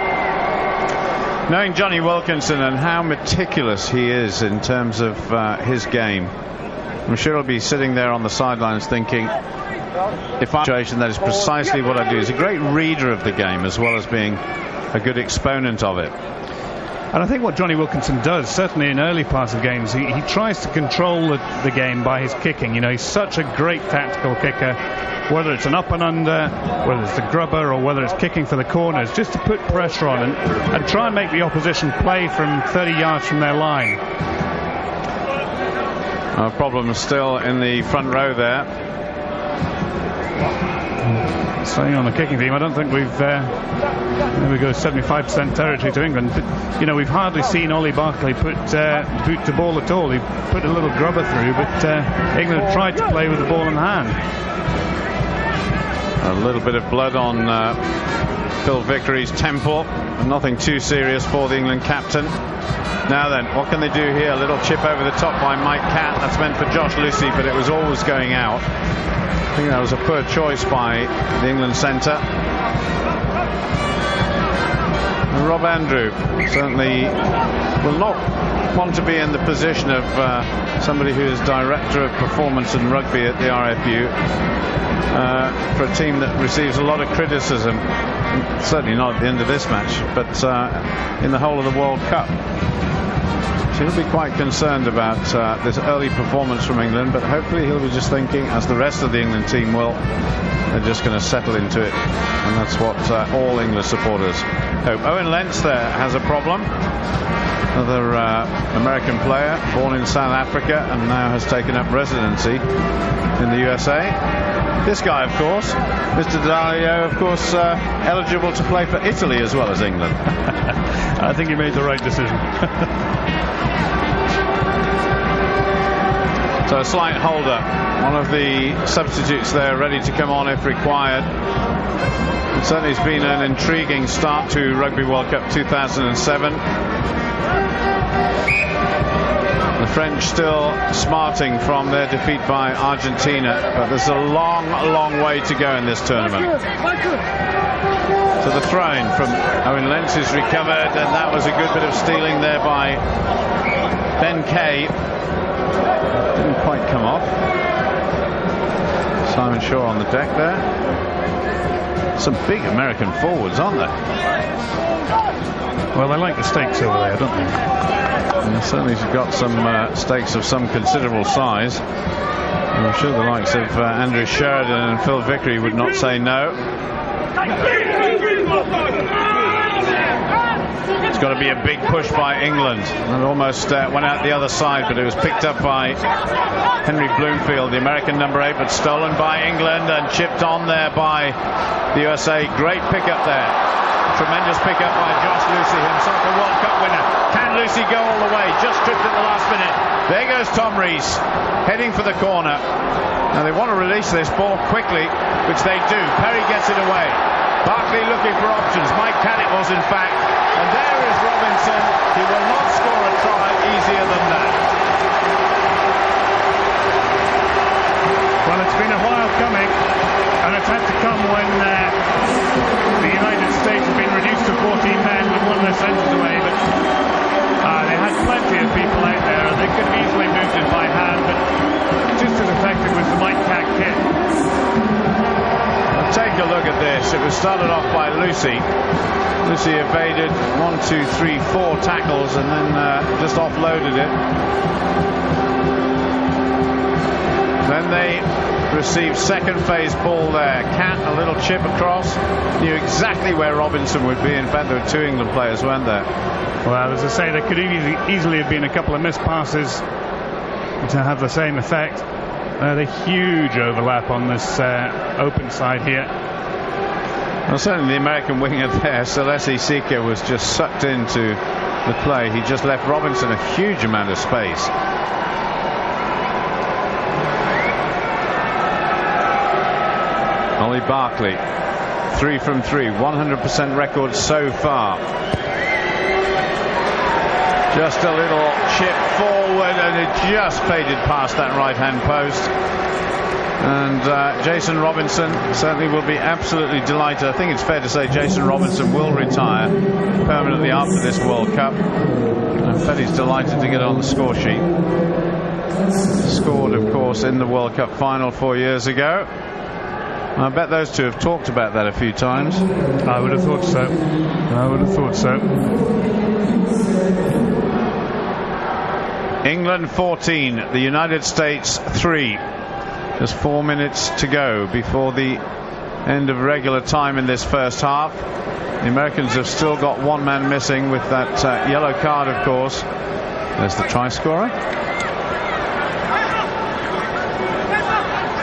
Knowing Johnny Wilkinson and how meticulous he is in terms of his game, I'm sure he'll be sitting there on the sidelines thinking, if I'm in a situation, that is precisely what I do. He's a great reader of the game as well as being a good exponent of it. And I think what Johnny Wilkinson does, certainly in early parts of games, he tries to control the game by his kicking. You know, he's such a great tactical kicker, whether it's an up and under, whether it's the grubber, or whether it's kicking for the corners, just to put pressure on and try and make the opposition play from 30 yards from their line. Problem still in the front row there. Staying on the kicking team, I don't think we've there we go, 75% territory to England, but you know, we've hardly seen Ollie Barkley put the ball at all. He put a little grubber through, but England tried to play with the ball in hand. A little bit of blood on Phil Vickery's temple, nothing too serious for the England captain. Now then, what can they do here? A little chip over the top by Mike Catt. That's meant for Josh Lucy, but it was always going out. I think that was a poor choice by the England centre. Rob Andrew certainly will not want to be in the position of somebody who is director of performance and rugby at the RFU for a team that receives a lot of criticism, certainly not at the end of this match, but in the whole of the World Cup. So he'll be quite concerned about this early performance from England, but hopefully he'll be just thinking, as the rest of the England team will, they're just going to settle into it, and that's what all English supporters hope. Owen Lentz there has a problem. Another American player born in South Africa and now has taken up residency in the USA. This guy, of course, Mr. Dalio, of course, eligible to play for Italy as well as England. I think he made the right decision. So a slight hold-up. One of the substitutes there ready to come on if required. It certainly has been an intriguing start to Rugby World Cup 2007. The French still smarting from their defeat by Argentina, but there's a long, long way to go in this tournament. So the throw-in from Owen Lentz is recovered, and that was a good bit of stealing there by Ben Kay. Didn't quite come off. Simon Shaw on the deck there. Some big American forwards, aren't there? Well, they like the stakes over there, don't they? And certainly he's got some stakes of some considerable size. I'm sure the likes of Andrew Sheridan and Phil Vickery would not say no. It's got to be a big push by England. It almost went out the other side, but it was picked up by Henry Bloomfield, the American number 8, but stolen by England and chipped on there by the USA. Great pickup there. Tremendous pickup by Josh Lucy, himself a World Cup winner. Can Lucy go all the way? Just tripped at the last minute. There goes Tom Rees, heading for the corner. Now they want to release this ball quickly, which they do. Perry gets it away. Barkley looking for options. Mike Cannick was, in fact. And there is Robinson. He will not score a try easier than that. Well, it's been a while coming, and it's had to come when the United States have been reduced to 14 men with one of their centres away. But they had plenty of people out there, and they could have easily moved it by hand, but just as effective was the Mike Cack kick. Take a look at this. It was started off by Lucy. Lucy evaded 1, 2, 3, 4 tackles and then just offloaded it. Then they received second phase ball there. Cat, a little chip across. Knew exactly where Robinson would be. In fact, there were 2 England players, weren't there? Well, as I say, there could easily have been a couple of missed passes to have the same effect. The huge overlap on this open side here. Well, certainly the American winger there, Celeste Sika, was just sucked into the play. He just left Robinson a huge amount of space. Ollie Barkley, 3 from 3, 100% record so far. Just a little chip forward, and it just faded past that right-hand post. And Jason Robinson certainly will be absolutely delighted. I think it's fair to say Jason Robinson will retire permanently after this World Cup. I bet he's delighted to get on the score sheet. Scored, of course, in the World Cup final 4 years ago. I bet those two have talked about that a few times. I would have thought so. I would have thought so. England 14, the United States 3. Just 4 minutes to go before the end of regular time in this first half. The Americans have still got 1 man missing with that yellow card, of course. There's the try scorer.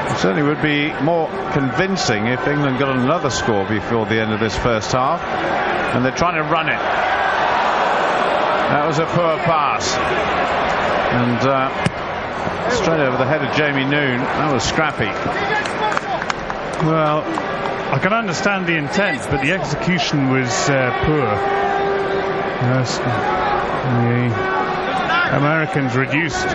It certainly would be more convincing if England got another score before the end of this first half. And they're trying to run it. That was a poor pass. And straight over the head of Jamie Noon. That was scrappy. Well, I can understand the intent, but the execution was poor. Yes, the Americans reduced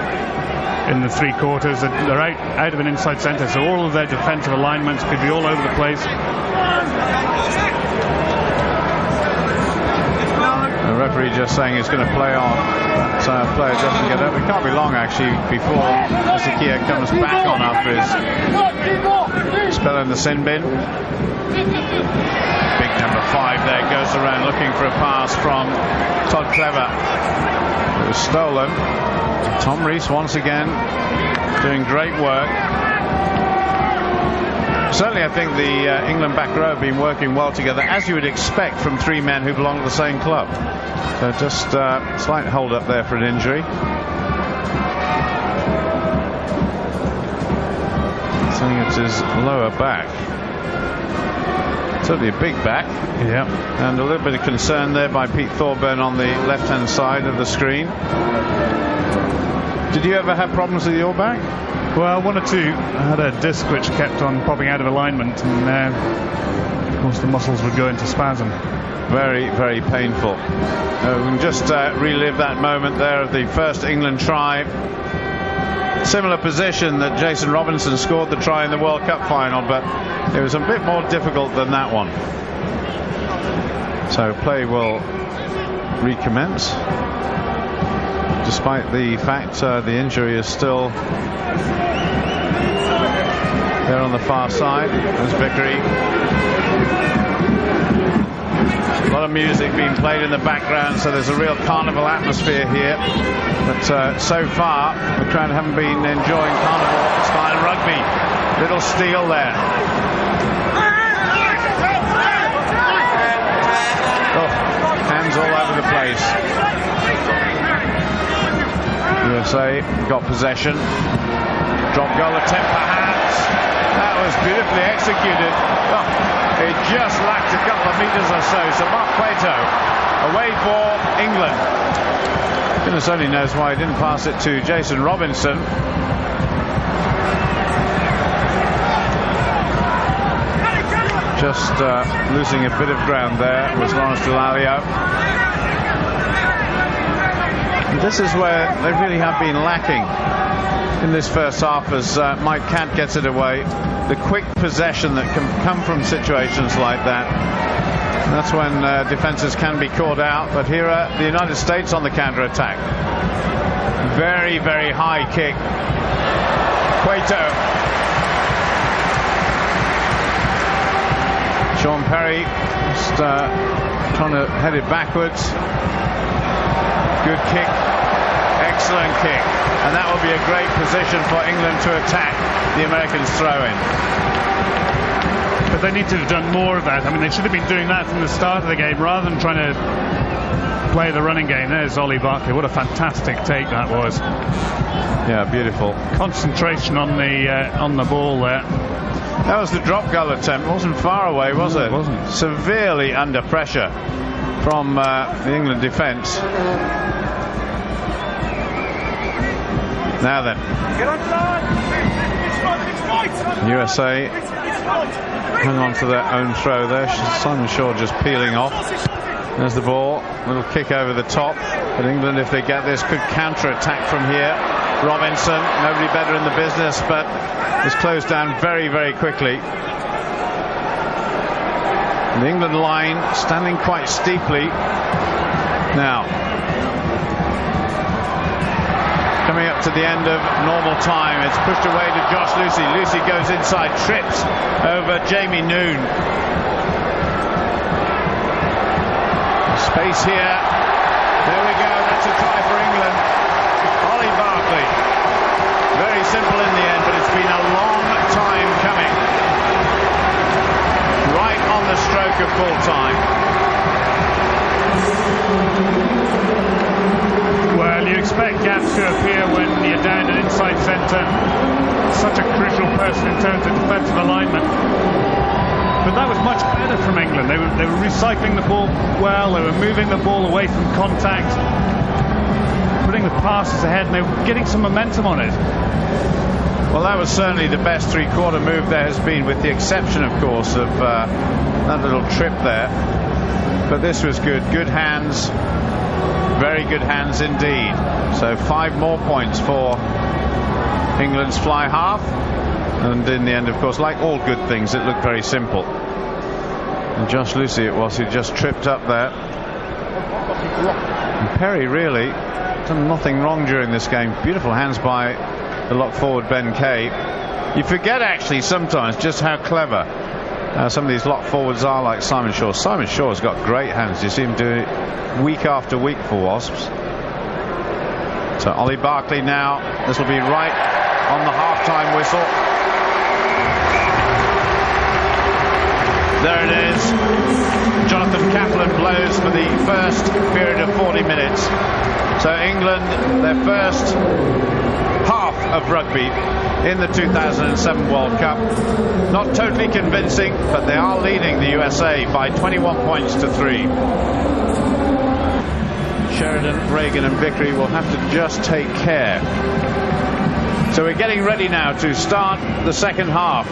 in the 3 quarters. They're out of an inside centre, so all of their defensive alignments could be all over the place. The referee just saying he's going to play on. That player doesn't get up. It can't be long, actually, before Ezekiel comes back on after his spell in the sin bin. Big number 5 there goes around looking for a pass from Todd Clever. It was stolen. Tom Rees once again doing great work. Certainly I think the England back row have been working well together, as you would expect from 3 men who belong to the same club. So just slight hold up there for an injury. I think it's his lower back. Certainly a big back. Yeah. And a little bit of concern there by Pete Thorburn on the left-hand side of the screen. Did you ever have problems with your back? Well, 1 or 2. I had a disc which kept on popping out of alignment, and of course the muscles would go into spasm. Very, very painful. We can just relive that moment there of the first England try. Similar position that Jason Robinson scored the try in the World Cup final, but it was a bit more difficult than that one. So play will recommence, despite the fact the injury is still there on the far side. There's Vickery. lot of music being played in the background, so there's a real carnival atmosphere here. But so far, the crowd haven't been enjoying carnival-style rugby. Little steal there. Oh, hands all over the place. USA got possession. Drop goal attempt perhaps. That was beautifully executed. Oh, it just lacked a couple of meters or so. So Mark Cueto away for England. Goodness only knows why he didn't pass it to Jason Robinson. Just losing a bit of ground there was Lawrence Delalio. And this is where they really have been lacking in this first half, as Mike Catt gets it away. The quick possession that can come from situations like that. And that's when defenses can be caught out. But here are the United States on the counter-attack. Very, very high kick. Cueto. Sean Perry just trying to head it backwards. Good kick. Excellent kick. And that will be a great position for England to attack the Americans' throw-in. But they need to have done more of that. I mean, they should have been doing that from the start of the game rather than trying to play the running game. There's Ollie Barkley. What a fantastic take that was. Yeah, beautiful. Concentration on the ball there. That was the drop goal attempt. It wasn't far away, was it? It wasn't. Severely under pressure from the England defence. Now then, USA hang on to their own throw there. Simon Shaw just peeling off. There's the ball, little kick over the top. But England, if they get this, could counter-attack from here. Robinson, nobody better in the business, but is closed down very, very quickly. And the England line standing quite steeply now. Coming up to the end of normal time. It's pushed away to Josh Lucy. Lucy goes inside, trips over Jamie Noon. Space here. There we go. That's a try for England. Ollie Barkley. Very simple in the end, but it's been a long time coming. Right on the stroke of full time. Well, you expect gaps to appear when you're down an inside centre. Such a crucial person in terms of defensive alignment. But that was much better from England. They were recycling the ball well. They were moving the ball away from contact, putting the passes ahead, and they were getting some momentum on it. Well, that was certainly the best three-quarter move there has been, with the exception, of course, of that little trip there. But this was good. Good hands. Very good hands indeed. So 5 more points for England's fly half. And in the end, of course, like all good things, it looked very simple. And Josh Lucy it was who just tripped up there. And Perry really done nothing wrong during this game. Beautiful hands by the lock forward Ben Kay. You forget actually sometimes just how clever some of these lock forwards are, like Simon Shaw. Simon Shaw's got great hands. You see him do it week after week for Wasps. So Ollie Barkley now. This will be right on the half-time whistle. There it is. Jonathan Kaplan blows for the first period of 40 minutes. So England, their first half of rugby in the 2007 World Cup. Not totally convincing, but they are leading the USA by 21 points to 3. Sheridan, Reagan and Vickery will have to just take care. So we're getting ready now to start the second half.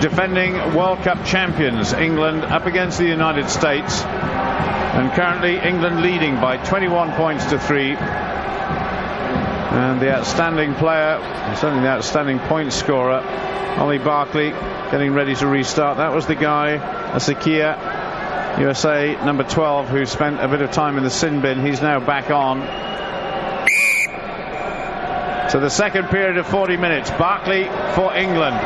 Defending World Cup champions England up against the United States, and currently England leading by 21 points to 3. And the outstanding player, certainly the outstanding point scorer, Ollie Barkley, getting ready to restart. That was the guy, Asakia, USA number 12, who spent a bit of time in the sin bin. He's now back on. So the second period of 40 minutes, Barkley for England.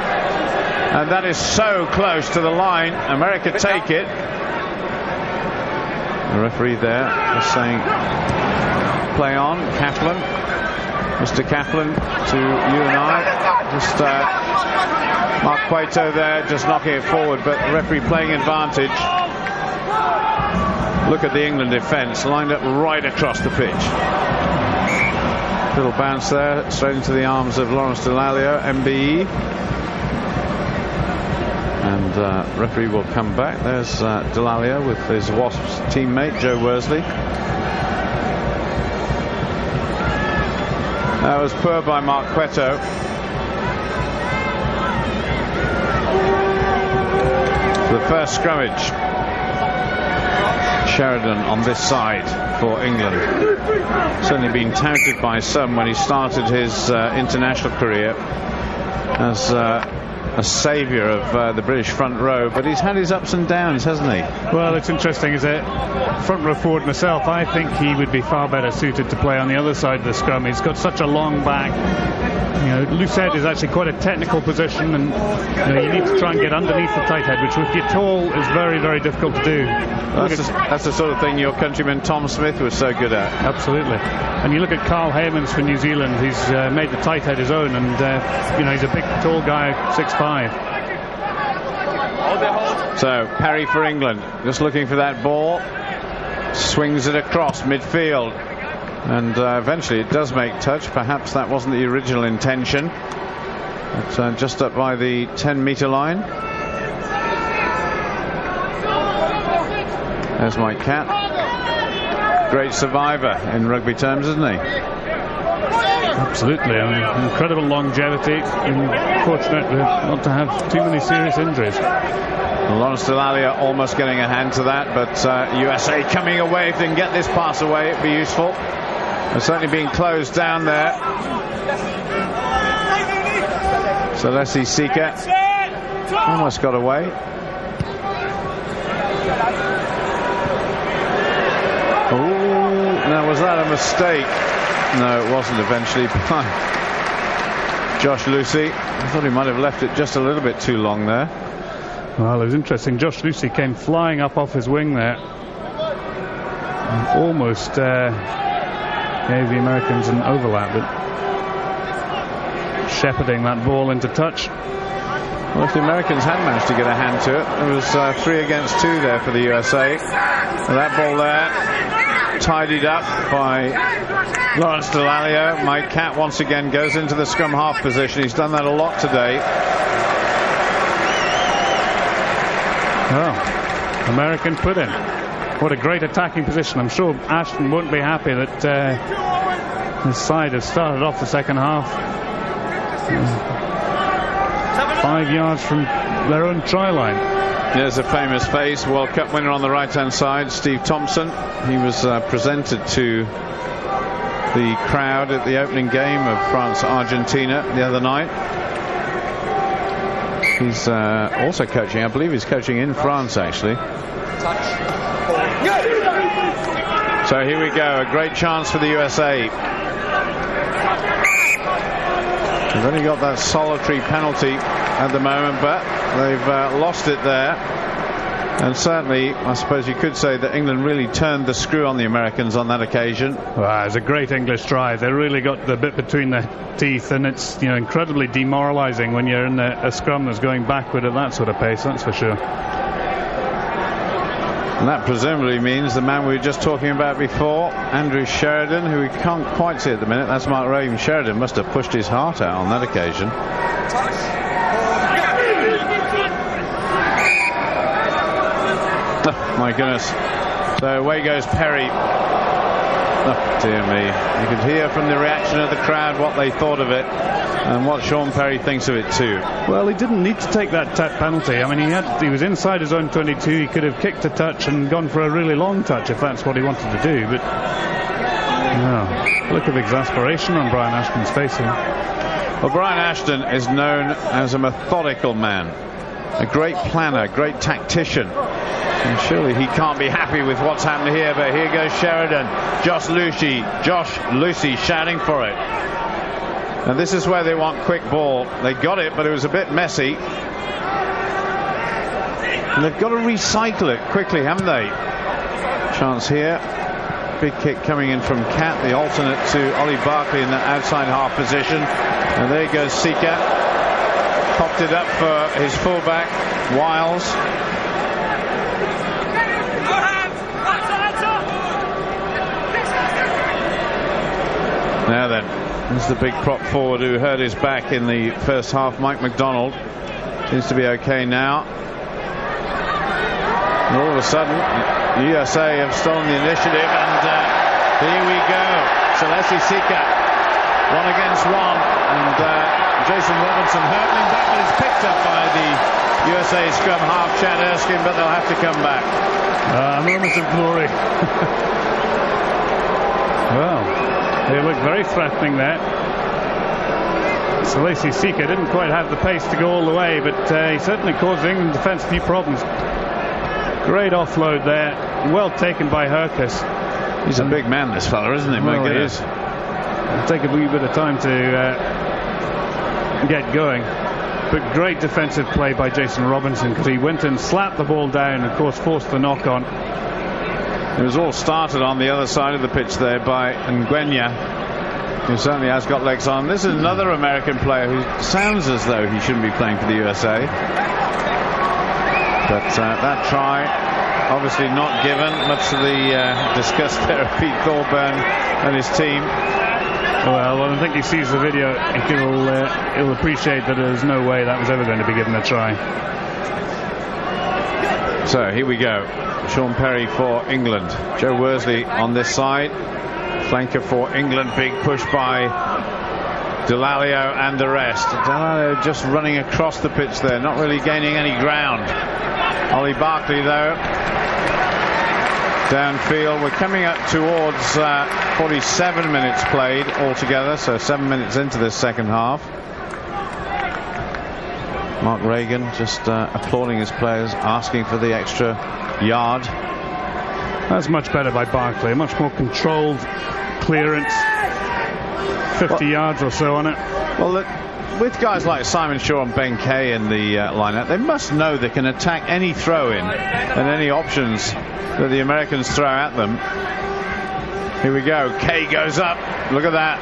And that is so close to the line. America take it. The referee there is saying, play on, Kaplan. Mr. Kaplan to you and I. Just Mark Cueto there, just knocking it forward, but the referee playing advantage. Look at the England defence, lined up right across the pitch. Little bounce there, straight into the arms of Lawrence Dallaglio, MBE. And referee will come back. There's Dallaglio with his Wasps teammate Joe Worsley. That was poor by Mark Cueto. The first scrummage. Sheridan on this side for England. Certainly been touted by some when he started his international career as a saviour of the British front row, but he's had his ups and downs, hasn't he? Well, it's interesting, as a front row forward myself, I think he would be far better suited to play on the other side of the scrum. He's got such a long back. You know, loose head is actually quite a technical position, and you need to try and get underneath the tight head, which if you're tall is very, very difficult to do. That's the sort of thing your countryman Tom Smith was so good at. Absolutely. And you look at Carl Heymans for New Zealand, he's made the tight head his own, and he's a big, tall guy, 6'5". So Parry for England, just looking for that ball, swings it across midfield, and eventually it does make touch. Perhaps that wasn't the original intention. It's just up by the 10-metre line. There's Mike Catt. Great survivor in rugby terms, isn't he? Absolutely. Incredible longevity. Fortunate not to have too many serious injuries. Lawrence Dallaglio almost getting a hand to that, but USA coming away. If they can get this pass away, it'd be useful. They're certainly being closed down there. Celeste Sika almost got away. Oh, now was that a mistake? No, it wasn't eventually by Josh Lucy. I thought he might have left it just a little bit too long there. Well, it was interesting. Josh Lucy came flying up off his wing there and almost gave the Americans an overlap, but shepherding that ball into touch. Well, if the Americans had managed to get a hand to it, it was 3 against 2 there for the USA. And that ball there tidied up by Lawrence Dallaglio. Mike Catt once again goes into the scrum half position. He's done that a lot today. Well, American put in. What a great attacking position. I'm sure Ashton won't be happy that his side has started off the second half 5 yards from their own try line. There's a famous face, World Cup winner on the right-hand side, Steve Thompson. He was presented to the crowd at the opening game of France-Argentina the other night. He's also coaching, I believe he's coaching in France actually. So here we go, a great chance for the USA. They've only got that solitary penalty at the moment, but they've lost it there. And certainly, I suppose you could say that England really turned the screw on the Americans on that occasion. Well, it was a great English try. They really got the bit between their teeth, and it's incredibly demoralising when you're in a scrum that's going backward at that sort of pace, that's for sure. And that presumably means the man we were just talking about before, Andrew Sheridan, who we can't quite see at the minute. That's Mark Raven. Sheridan must have pushed his heart out on that occasion. Oh, my goodness. So away goes Perry. Oh, dear me. You could hear from the reaction of the crowd what they thought of it and what Sean Perry thinks of it too. Well, he didn't need to take that penalty. I mean, he was inside his own 22. He could have kicked a touch and gone for a really long touch if that's what he wanted to do. But no, look of exasperation on Brian Ashton's face here. Well, Brian Ashton is known as a methodical man, a great planner, great tactician. And surely he can't be happy with what's happened here, but here goes Sheridan. Josh Lucy shouting for it. And this is where they want quick ball. They got it, but it was a bit messy. And they've got to recycle it quickly, haven't they? chance here. Big kick coming in from Cat, the alternate to Ollie Barkley in the outside half position. And there goes Sika. Popped it up for his fullback, Wiles. Now then, this is the big prop forward who hurt his back in the first half, Mike McDonald. Seems to be okay now. And all of a sudden, the USA have stolen the initiative, and here we go. Celeste Sika, 1 against 1, and Jason Robinson hurtling back, but it's picked up by the USA scrum half, Chad Erskine, but they'll have to come back. Moments of glory. Well, they looked very threatening there. Celeste Sika didn't quite have the pace to go all the way, but he certainly caused the England defence a few problems. Great offload there, well taken by Herkus. He's a big man, this fella, isn't he? Well, he is. It'll take a wee bit of time to get going, but great defensive play by Jason Robinson, because he went and slapped the ball down and of course forced the knock on. It was all started on the other side of the pitch there by Ngwenya, who certainly has got legs on. This is another American player who sounds as though he shouldn't be playing for the USA. But that try, obviously not given, much to the disgust there of Pete Thorburn and his team. Well, when I think he sees the video, he'll appreciate that there's no way that was ever going to be given a try. So here we go. Sean Perry for England. Joe Worsley on this side. Flanker for England. Big push by Delalio and the rest. Delalio just running across the pitch there, not really gaining any ground. Ollie Barkley, though, downfield. We're coming up towards 47 minutes played altogether, so 7 minutes into this second half. Mark Reagan just applauding his players, asking for the extra yard. That's much better by Barkley, much more controlled clearance, 50 yards or so on it. Well, with guys like Simon Shaw and Ben Kay in the lineup, they must know they can attack any throw-in and any options that the Americans throw at them. Here we go. Kay goes up. Look at that.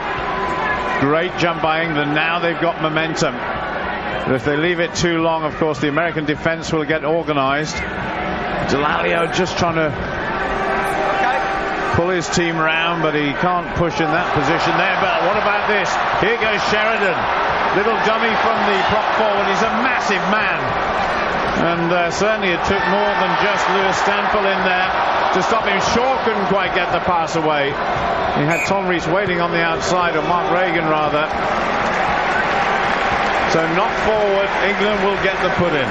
Great jump by England. Now they've got momentum. But if they leave it too long, of course, the American defense will get organized. Delalio just trying to pull his team round, but he can't push in that position there. But what about this? Here goes Sheridan. Little dummy from the prop forward. He's a massive man. And certainly it took more than just Lewis Stanfill in there to stop him. Shaw couldn't quite get the pass away. He had Tom Rees waiting on the outside, or Mark Reagan rather. So not forward. England will get the put in.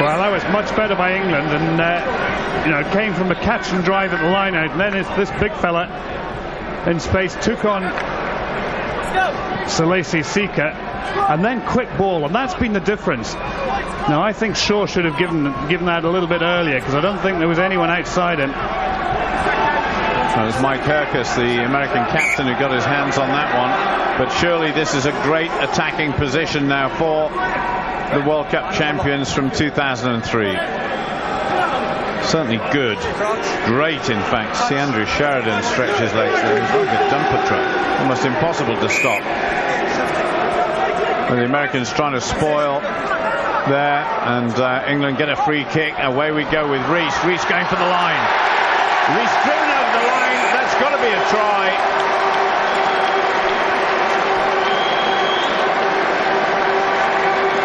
Well, that was much better by England, and it came from a catch and drive at the line out, and then this big fella in space took on Celeste Sika, and then quick ball, and that's been the difference. Now I think Shaw should have given that a little bit earlier, because I don't think there was anyone outside him. That was Mike Herkus, the American captain, who got his hands on that one. But surely this is a great attacking position now for the World Cup champions from 2003. Certainly good. Great, in fact. See Andrew Sheridan stretch his legs there. He's like a dumper truck. Almost impossible to stop. And the Americans trying to spoil there. And England get a free kick. Away we go with Rees. Rees going for the line. Rees driven over the line. That's got to be a try.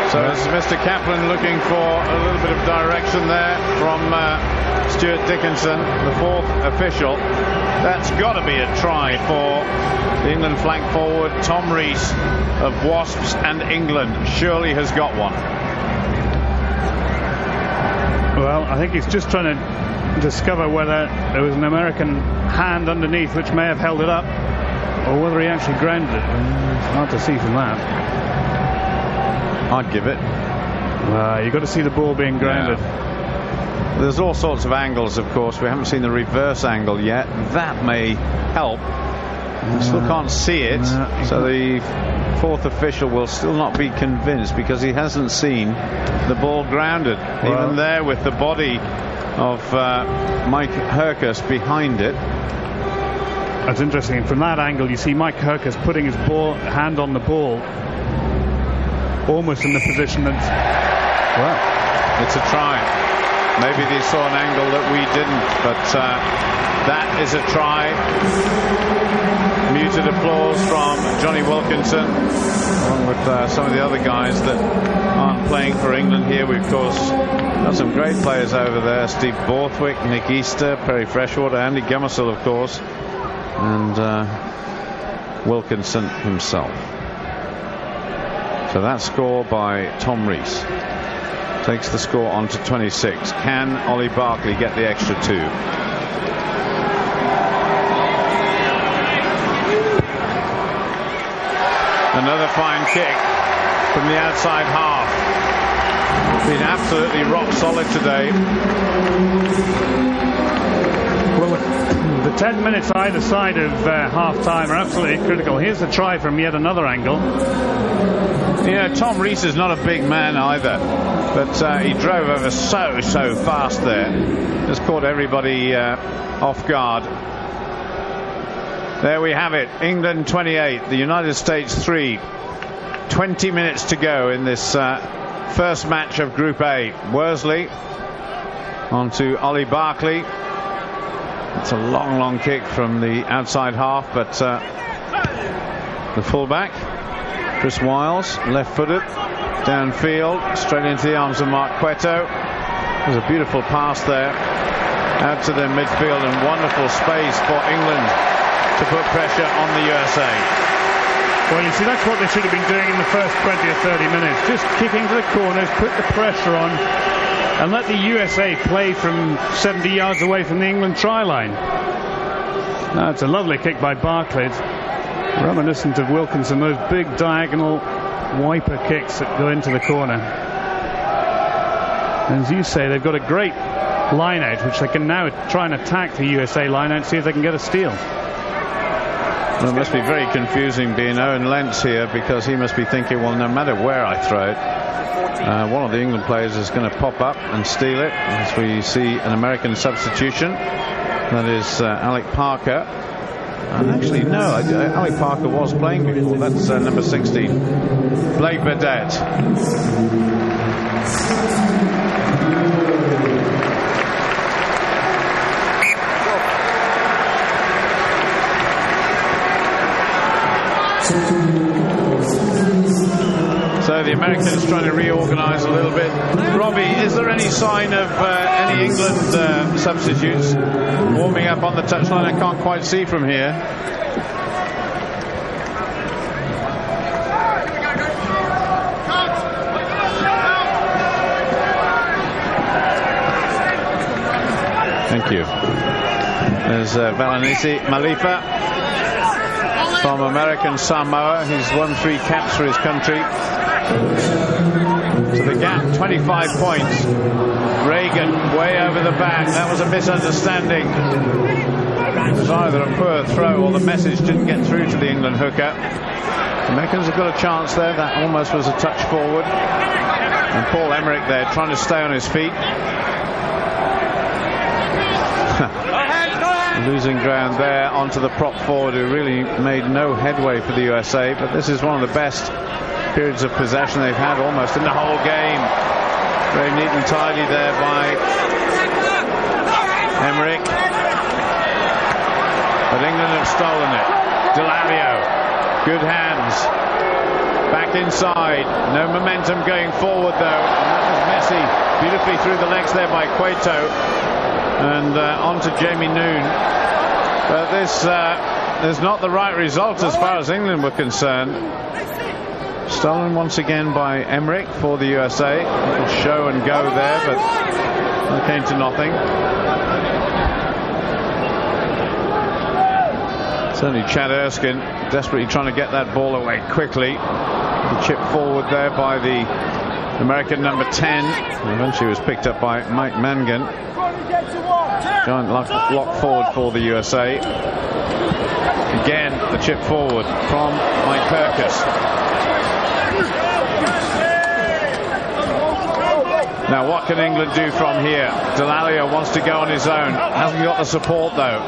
So this is Mr. Kaplan looking for a little bit of direction there from Stuart Dickinson, the fourth official. That's got to be a try for the England flank forward. Tom Rees of Wasps and England surely has got one. Well, I think he's just trying to discover whether there was an American hand underneath which may have held it up, or whether he actually grounded it. It's hard to see from that. I'd give it. You've got to see the ball being grounded. Yeah. There's all sorts of angles, of course. We haven't seen the reverse angle yet. That may help. We still can't see it. So the fourth official will still not be convinced, because he hasn't seen the ball grounded. Even there with the body of Mike Hercus behind it. That's interesting. From that angle, you see Mike Hercus putting his hand on the ball, almost in the position that's... Well, it's a try. Maybe they saw an angle that we didn't, but that is a try. Muted applause from Johnny Wilkinson, along with some of the other guys that aren't playing for England here. We, of course, got some great players over there. Steve Borthwick, Nick Easter, Perry Freshwater, Andy Gummersall, of course, and Wilkinson himself. So that score by Tom Rees takes the score on to 26. Can Ollie Barkley get the extra 2? Another fine kick from the outside half. Been absolutely rock solid today. Well, the 10 minutes either side of half-time are absolutely critical. Here's a try from yet another angle. You know, Tom Rees is not a big man either, but he drove over so fast there. Just caught everybody off guard. There we have it. England 28, the United States 3. 20 minutes to go in this first match of Group A. Worsley on to Ollie Barkley. It's a long kick from the outside half, but the fullback, Chris Wiles, left-footed, downfield, straight into the arms of Mark Cueto. There's a beautiful pass there out to the midfield, and wonderful space for England to put pressure on the USA. Well, you see, that's what they should have been doing in the first 20 or 30 minutes. Just kicking to the corners, put the pressure on, and let the USA play from 70 yards away from the England try line. That's a lovely kick by Barkley. It's reminiscent of Wilkinson, those big diagonal wiper kicks that go into the corner. And as you say, they've got a great line out, which they can now try and attack the USA line out, see if they can get a steal. Well, it must be very confusing being Owen Lentz here, because he must be thinking, well, no matter where I throw it, one of the England players is going to pop up and steal it, as we see an American substitution. That is Alec Parker. Actually, no, Alec Parker was playing before. That's number 16, Blake Burdett. So the Americans trying to reorganize a little bit. Robbie, is there any sign of any England substitutes warming up on the touchline? I can't quite see from here. Thank you. There's Valanisi Malifa from American Samoa. He's won 3 caps for his country. So the gap, 25 points. Reagan way over the back. That was a misunderstanding. It was either a poor throw or the message didn't get through to the England hooker. The Americans have got a chance there. That almost was a touch forward. And Paul Emmerich there trying to stay on his feet. Losing ground there onto the prop forward, who really made no headway for the USA. But this is one of the best periods of possession they've had almost in the whole game. Very neat and tidy there by Emmerich. But England have stolen it. Delavio, good hands. Back inside. No momentum going forward though. And that was messy. Beautifully through the legs there by Cueto. And on to Jamie Noon. But this is not the right result as far as England were concerned. Stolen once again by Emmerich for the USA. A little show and go there, but it came to nothing. Certainly Chad Erskine desperately trying to get that ball away quickly. The chip forward there by the American number 10. Eventually was picked up by Mike Mangan. Giant lock forward for the USA. Again, the chip forward from Mike Hercus. Now what can England do from here? Delalio wants to go on his own. Hasn't got the support though.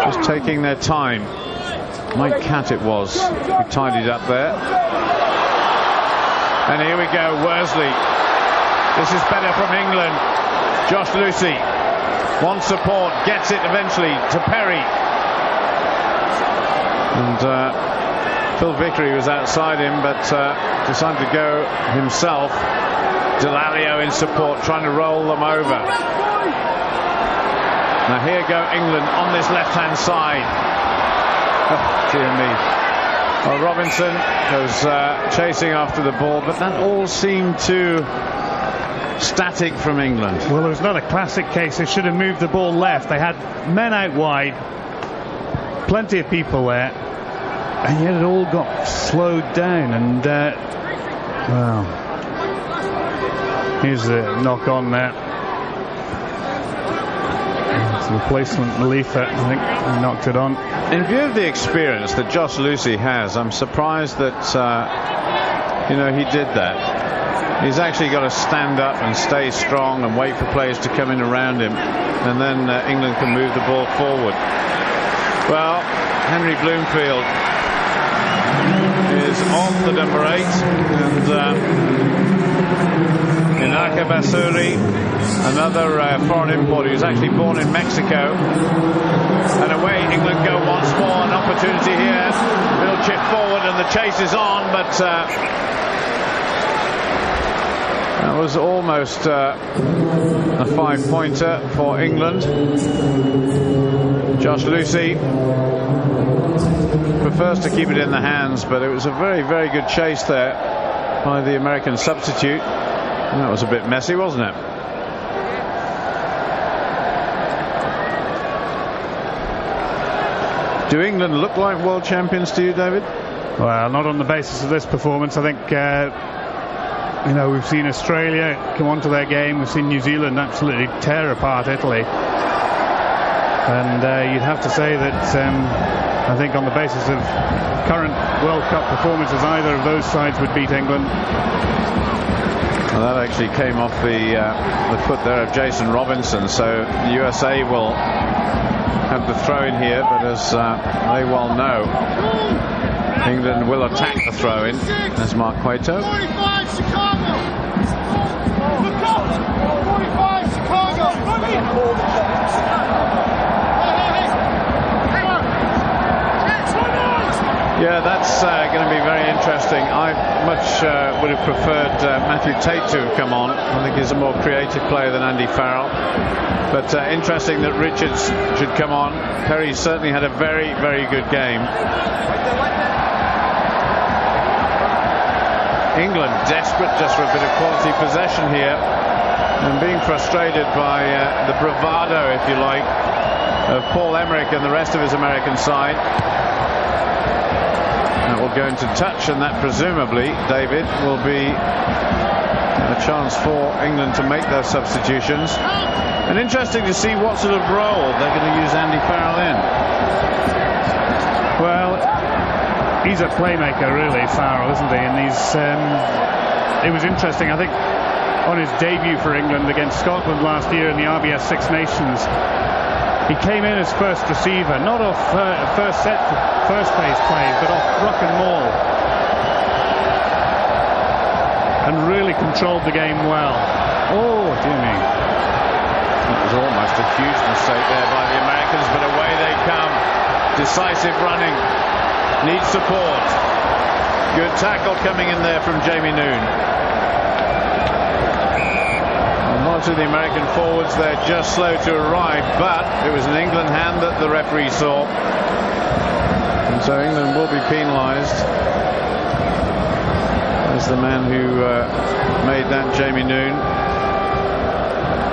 Just taking their time. Mike Catt it was who tidied up there. And here we go, Worsley. This is better from England. Josh Lucy wants support, gets it eventually to Perry. And Phil Vickery was outside him, but decided to go himself. Delalio in support, trying to roll them over. Now here go England on this left-hand side. Oh, dear me. Well, Robinson was chasing after the ball, but that all seemed too static from England. Well, it was not a classic case. They should have moved the ball left. They had men out wide, plenty of people there, and yet it all got slowed down. And well, here's the knock on there. It's replacement Malifa, I think, he knocked it on. In view of the experience that Josh Lucy has, I'm surprised that he did that. He's actually got to stand up and stay strong and wait for players to come in around him, and then England can move the ball forward. Well, Henry Bloomfield is on the number 8, and Inaka Basuri, another foreign import who's actually born in Mexico. And away England go once more. An opportunity here. Little chip forward and the chase is on, but that was almost a 5-pointer for England. Josh Lucy prefers to keep it in the hands, but it was a very, very good chase there by the American substitute. And that was a bit messy, wasn't it? Do England look like world champions to you, David? Well, not on the basis of this performance. I think we've seen Australia come onto their game. We've seen New Zealand absolutely tear apart Italy. And you'd have to say that I think on the basis of current World Cup performances, either of those sides would beat England. Well, that actually came off the foot there of Jason Robinson, so the USA will have the throw in here, but as they well know, England will attack the throw in. There's Mark Cueto. 45 Chicago! Look up! 45 Chicago! Yeah, that's going to be very interesting. I much would have preferred Matthew Tate to have come on. I think he's a more creative player than Andy Farrell. But interesting that Richards should come on. Perry certainly had a very, very good game. England desperate just for a bit of quality possession here, and being frustrated by the bravado, if you like, of Paul Emmerich and the rest of his American side. That will go into touch, and that presumably, David, will be a chance for England to make their substitutions. And interesting to see what sort of role they're going to use Andy Farrell in. Well, he's a playmaker, really, Farrell, isn't he? And it was interesting, I think, on his debut for England against Scotland last year in the RBS Six Nations, he came in as first receiver, not off first base plays, but off ruck and maul, and really controlled the game well. Oh, dear me. That was almost a huge mistake there by the Americans, but away they come. Decisive running. Needs support. Good tackle coming in there from Jamie Noon. One or two of the American forwards, they're just slow to arrive, but it was an England hand that the referee saw. And so England will be penalised. There's the man who made that, Jamie Noon.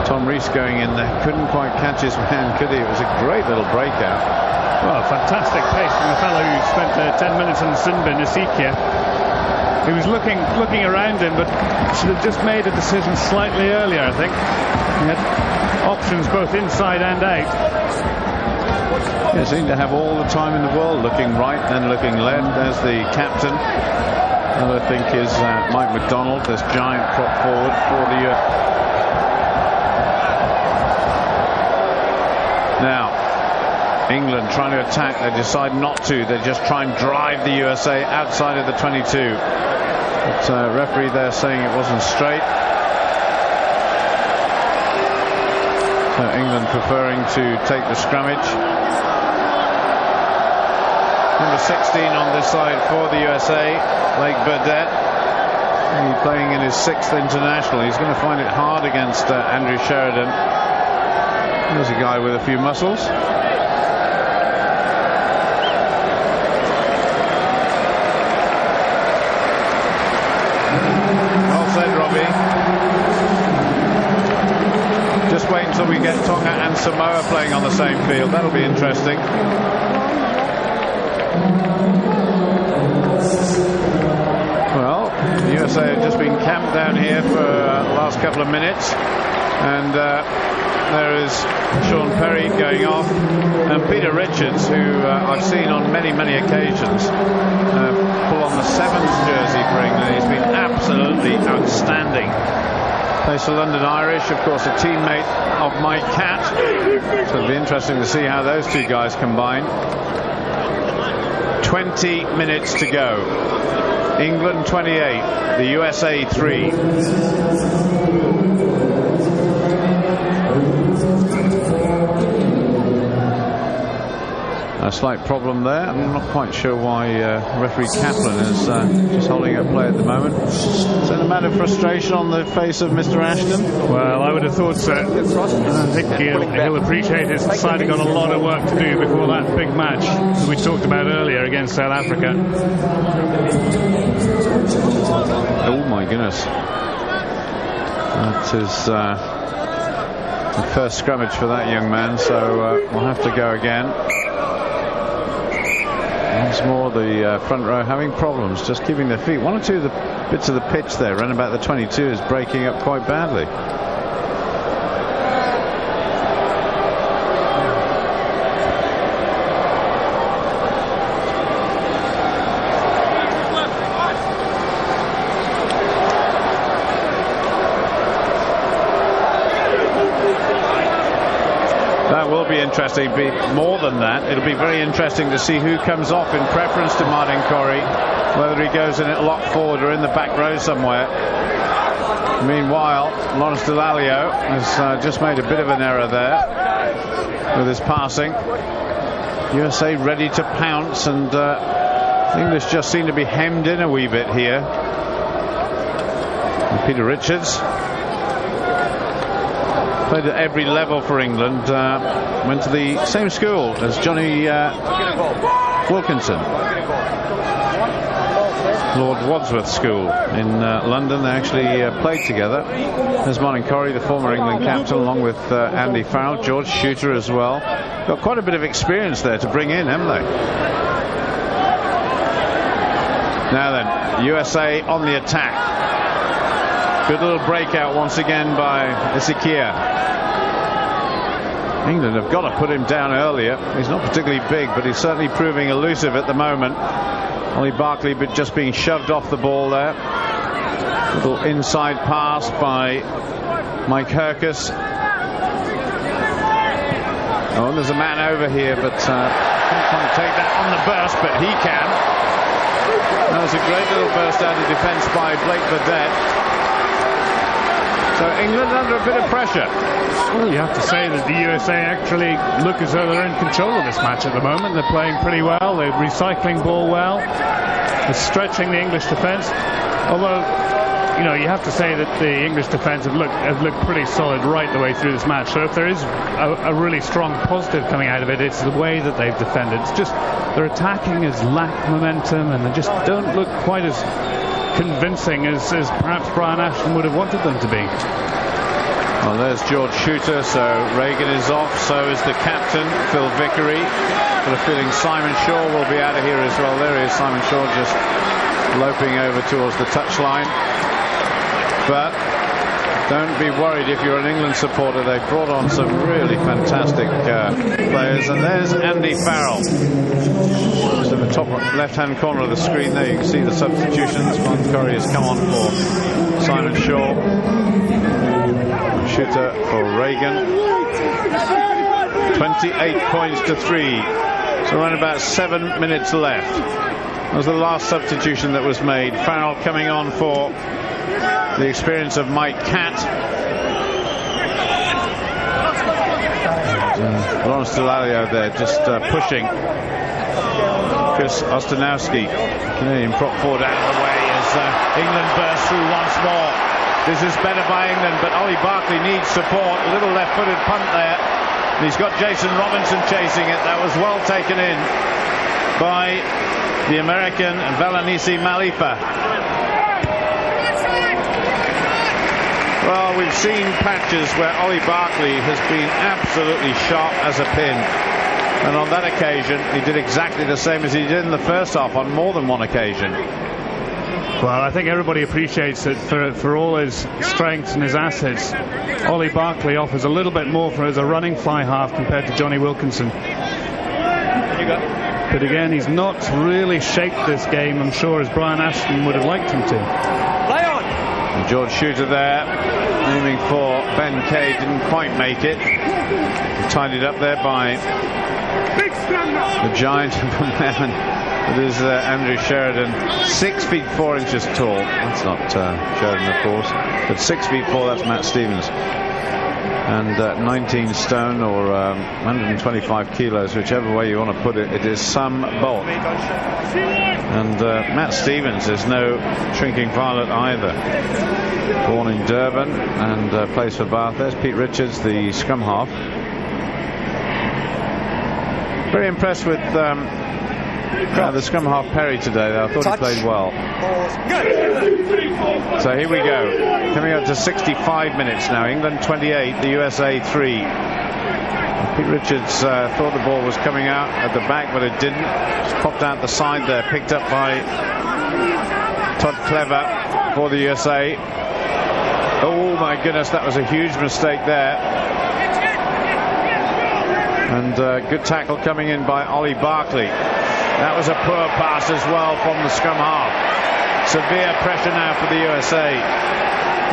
Tom Rees going in there. Couldn't quite catch his man, could he? It was a great little breakout. Well, fantastic pace from the fellow who spent 10 minutes in the sin bin, Isikia. He was looking around him, but should have just made a decision slightly earlier, I think. He had options both inside and out. He seemed to have all the time in the world, looking right, then looking left. There's the captain. And I think is Mike McDonald, this giant prop forward for the Now, England trying to attack. They decide not to. They just try and drive the USA outside of the 22. But referee there saying it wasn't straight. So England preferring to take the scrummage. Number 16 on this side for the USA, Blake Burdett. He's playing in his 6th international. He's going to find it hard against Andrew Sheridan. There's a guy with a few muscles. Well said, Robbie. Just wait until we get Tonga and Samoa playing on the same field. That'll be interesting. Well, the USA have just been camped down here for the last couple of minutes, and there is Sean Perry going off, and Peter Richards, who I've seen on many occasions pull on the 7th jersey for England. He's been absolutely outstanding. Plays for London Irish, of course, a teammate of Mike Catt. So it'll be interesting to see how those two guys combine. 20 minutes to go. England 28, the USA 3. A slight problem there. I'm not quite sure why referee Kaplan is just holding up play at the moment. Is it a matter of frustration on the face of Mr. Ashton? Well, I would have thought so. I think he'll appreciate his side have got a lot of work to do before that big match that we talked about earlier against South Africa. Oh my goodness. That is the first scrummage for that young man, so we'll have to go again. Once more, the front row having problems just keeping their feet. One or two of the bits of the pitch there, around about the 22, is breaking up quite badly. That will be interesting. Be more than that, it'll be very interesting to see who comes off in preference to Martin Corrie, whether he goes in at lock forward or in the back row somewhere. Meanwhile, Lawrence Dallaglio has just made a bit of an error there with his passing. USA ready to pounce, and English just seem to be hemmed in a wee bit here. And Peter Richards played at every level for England, went to the same school as Johnny Wilkinson, Lord Wadsworth School in London. They actually played together. There's Martin Corrie, the former England captain, along with Andy Farrell, George Shooter as well. Got quite a bit of experience there to bring in, haven't they? Now then, USA on the attack. Good little breakout once again by Isikia. England have got to put him down earlier. He's not particularly big, but he's certainly proving elusive at the moment. Ollie Barkley just being shoved off the ball there. Little inside pass by Mike Hercus. Oh, and there's a man over here, but can't quite take that on the burst, but he can. That was a great little burst out of defence by Blake Burdett. So England under a bit of pressure. Well, you have to say that the USA actually look as though they're in control of this match at the moment. They're playing pretty well. They're recycling ball well. They're stretching the English defence. Although, you know, you have to say that the English defence have looked pretty solid right the way through this match. So if there is a really strong positive coming out of it, it's the way that they've defended. It's just their attacking has lacked momentum, and they just don't look quite as convincing as perhaps Brian Ashton would have wanted them to be. Well, there's George Shooter, so Reagan is off, so is the captain, Phil Vickery. Got a feeling Simon Shaw will be out of here as well. There he is, Simon Shaw just loping over towards the touchline. But Don't be worried if you're an England supporter. They've brought on some really fantastic players. And there's Andy Farrell. Just in the top left-hand corner of the screen there, you can see the substitutions. Von Curry has come on for Simon Shaw. Shooter for Reagan. 28 points to 3. So around about 7 minutes left. That was the last substitution that was made. Farrell coming on for the experience of Mike Catt. Lawrence Delalio there just pushing Chris Ostanowski. Canadian prop forward out of the way as England burst through once more. This is better by England, but Ollie Barkley needs support. A little left-footed punt there. And he's got Jason Robinson chasing it. That was well taken in by the American Valanisi Malifa. Well, we've seen patches where Ollie Barkley has been absolutely sharp as a pin. And on that occasion, he did exactly the same as he did in the first half on more than one occasion. Well, I think everybody appreciates that for all his strengths and his assets, Ollie Barkley offers a little bit more for as a running fly half compared to Johnny Wilkinson. But again, he's not really shaped this game, I'm sure, as Brian Ashton would have liked him to. Play on! And George Shooter there, aiming for Ben Kay, didn't quite make it. Tidied up there by the giant from there. It is Andrew Sheridan, 6 feet 4 inches tall. That's not Sheridan, of course, but 6 feet 4. That's Matt Stevens, and 19 stone or 125 kilos, whichever way you want to put it. It is some bulk. And Matt Stevens is no shrinking violet either. Born in Durban and plays for Bath. There's Pete Richards, the scrum half. Very impressed with the scrum half Perry today, though. I thought he played well. So here we go. Coming up to 65 minutes now. England 28, the USA 3. Pete Richards thought the ball was coming out at the back, but it didn't. Just popped out the side there, picked up by Todd Clever for the USA. Oh my goodness, that was a huge mistake there. And good tackle coming in by Ollie Barkley. That was a poor pass as well from the scrum half. Severe pressure now for the USA.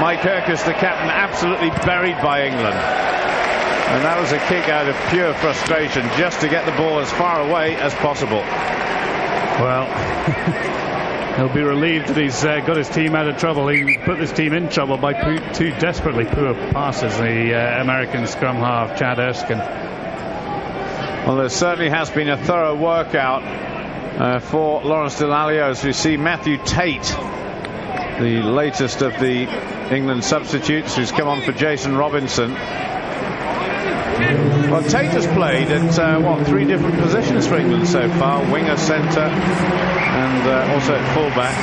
Mike Kirkus, the captain, absolutely buried by England. And that was a kick out of pure frustration, just to get the ball as far away as possible. Well, he'll be relieved that he's got his team out of trouble. He put this team in trouble by two desperately poor passes, the American scrum half, Chad Erskine. Well, there certainly has been a thorough workout for Lawrence Delalio, as we see Matthew Tate, the latest of the England substitutes, who's come on for Jason Robinson. Well, Tate has played at 3 different positions for England so far: winger, centre, and also at fullback.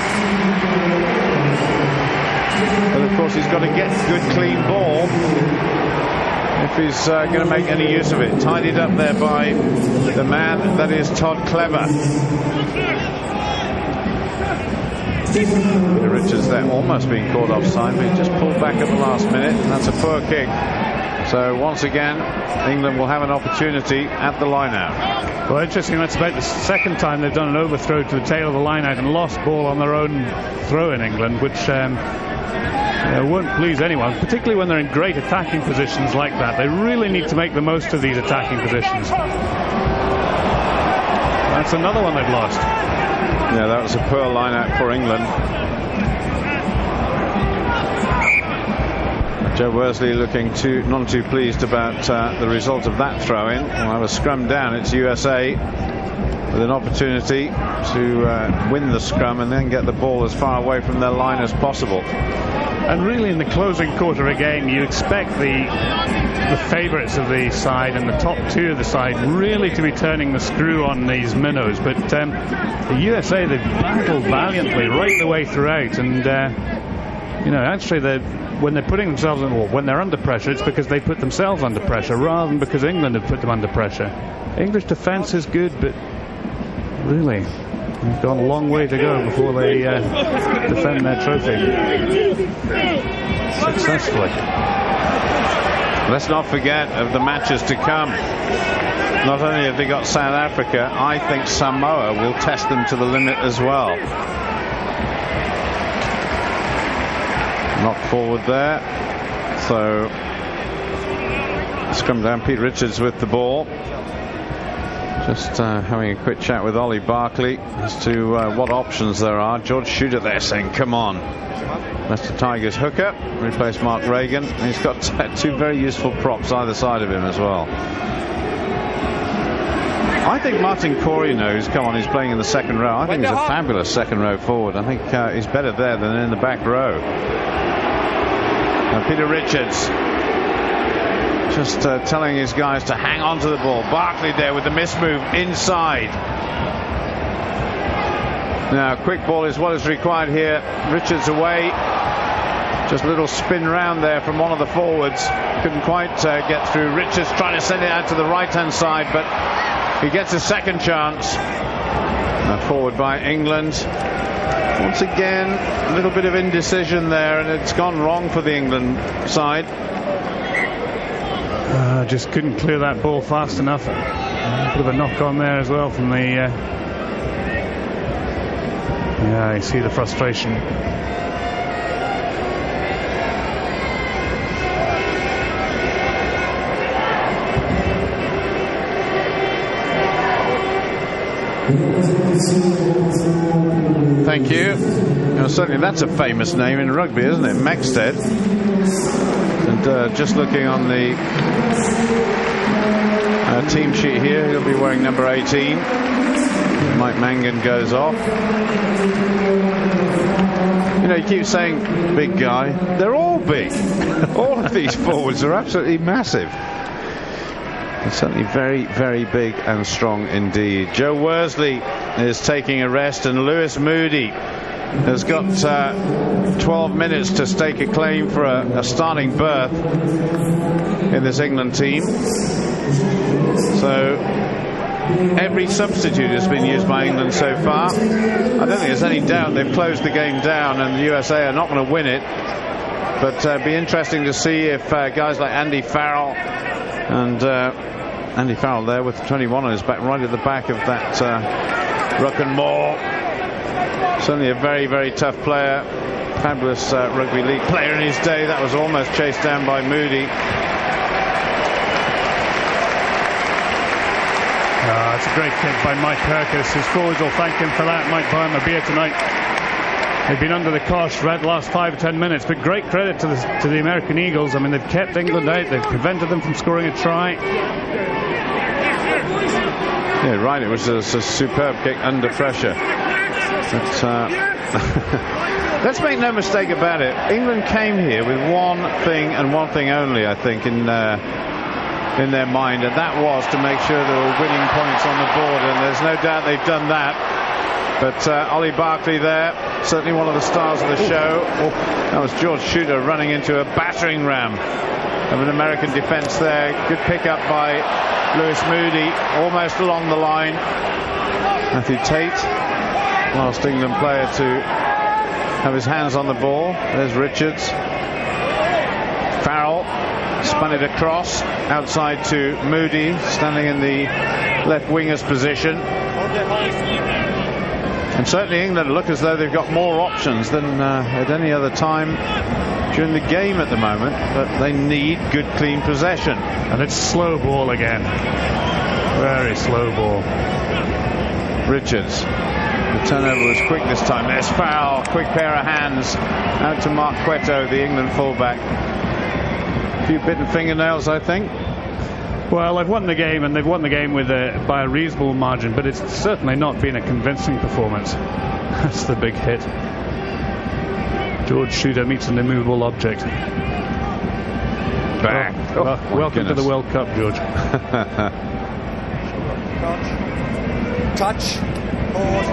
But of course, he's got to get good, clean ball if he's going to make any use of it. Tidied up there by the man that is Todd Clever. Richards there, almost being caught offside, but he just pulled back at the last minute. That's a poor kick. So once again, England will have an opportunity at the line-out. Well, interesting, that's about the second time they've done an overthrow to the tail of the line-out and lost ball on their own throw in England, which won't please anyone, particularly when they're in great attacking positions like that. They really need to make the most of these attacking positions. That's another one they've lost. Yeah, that was a poor line-out for England. Joe Worsley looking none too pleased about the result of that throw-in. We'll have a scrum down. It's USA with an opportunity to win the scrum and then get the ball as far away from their line as possible. And really, in the closing quarter again, you expect the favourites of the side and the top 2 of the side really to be turning the screw on these minnows. But the USA, they've battled valiantly right the way throughout. And, actually, when they're putting themselves when they're under pressure, it's because they put themselves under pressure rather than because England have put them under pressure. English defence is good, but really, They've got a long way to go before they defend their trophy successfully. Let's not forget of the matches to come. Not only have they got South Africa, I think Samoa will test them to the limit as well. Knocked forward there. So scrum down. Pete Richards with the ball. Just having a quick chat with Ollie Barkley as to what options there are. George Shooter there saying, come on. Leicester Tigers hooker, replaced Mark Reagan. And he's got two very useful props either side of him as well. I think Martin Corino, who's come on, he's playing in the second row. I think he's a fabulous second row forward. I think he's better there than in the back row. Peter Richards just telling his guys to hang on to the ball. Barkley there with the mismove inside. Now, quick ball is what is required here. Richards away. Just a little spin round there from one of the forwards. Couldn't quite get through. Richards trying to send it out to the right-hand side, but he gets a second chance. Forward by England. Once again, a little bit of indecision there, and it's gone wrong for the England side. Just couldn't clear that ball fast enough. A bit of a knock on there as well from the... yeah, you see the frustration. Thank you. Now, certainly that's a famous name in rugby, isn't it? Maxted. And just looking on the team sheet here, he'll be wearing number 18. Mike Mangan goes off. You know, you keep saying big guy. They're all big. All of these forwards are absolutely massive. They're certainly very, very big and strong indeed. Joe Worsley is taking a rest, and Lewis Moody has got 12 minutes to stake a claim for a starting berth in this England team. So every substitute has been used by England so far. I don't think there's any doubt they've closed the game down and the USA are not going to win it. But it'd be interesting to see if guys like Andy Farrell, and Andy Farrell there with 21 on his back, right at the back of that ruck and maul. Certainly a very, very tough player. Fabulous rugby league player in his day. That was almost chased down by Moody. It's a great kick by Mike Perkis. His forwards will thank him for that. Might buy him a beer tonight. They've been under the cosh for the last 5 or 10 minutes, but great credit to the American Eagles. I mean, they've kept England out. They've prevented them from scoring a try. Yeah, right. It was a superb kick under pressure. But, let's make no mistake about it. England came here with one thing and one thing only, I think, in their mind, and that was to make sure there were winning points on the board, and there's no doubt they've done that. But Ollie Barkley there, certainly one of the stars of the show. That was George Shooter running into a battering ram of an American defence there. Good pick up by Lewis Moody, almost along the line. Matthew Tate, last England player to have his hands on the ball. There's Richards. Farrell spun it across outside to Moody, standing in the left winger's position. And certainly England look as though they've got more options than at any other time during the game at the moment, but they need good clean possession. And it's slow ball again. Very slow ball. Richards. The turnover was quick this time. There's Farrell. Quick pair of hands out to Mark Cueto, the England fullback. A few bitten fingernails, I think. Well, they've won the game, and they've won the game with by a reasonable margin, but it's certainly not been a convincing performance. That's the big hit. George Shooter meets an immovable object. Back. Welcome to the World Cup, George. Touch.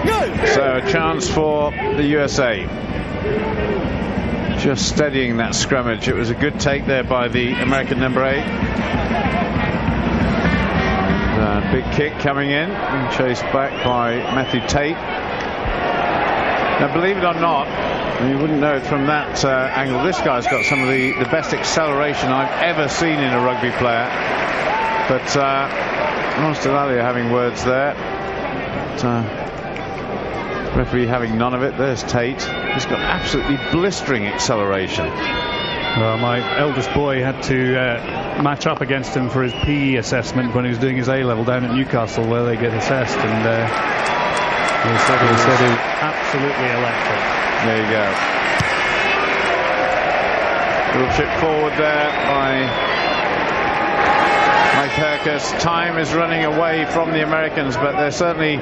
Go! So a chance for the USA. Just steadying that scrummage. It was a good take there by the American number 8. Big kick coming in, and chased back by Matthew Tate. Now, believe it or not, you wouldn't know it from that angle, this guy's got some of the best acceleration I've ever seen in a rugby player. But Stade having words there. Referee having none of it. There's Tate. He's got absolutely blistering acceleration. Well, my eldest boy had to match up against him for his PE assessment when he was doing his A-level down at Newcastle, where they get assessed, and he said he was absolutely electric. There you go. Little chip forward there by Mike Hercus. Time is running away from the Americans, but they're certainly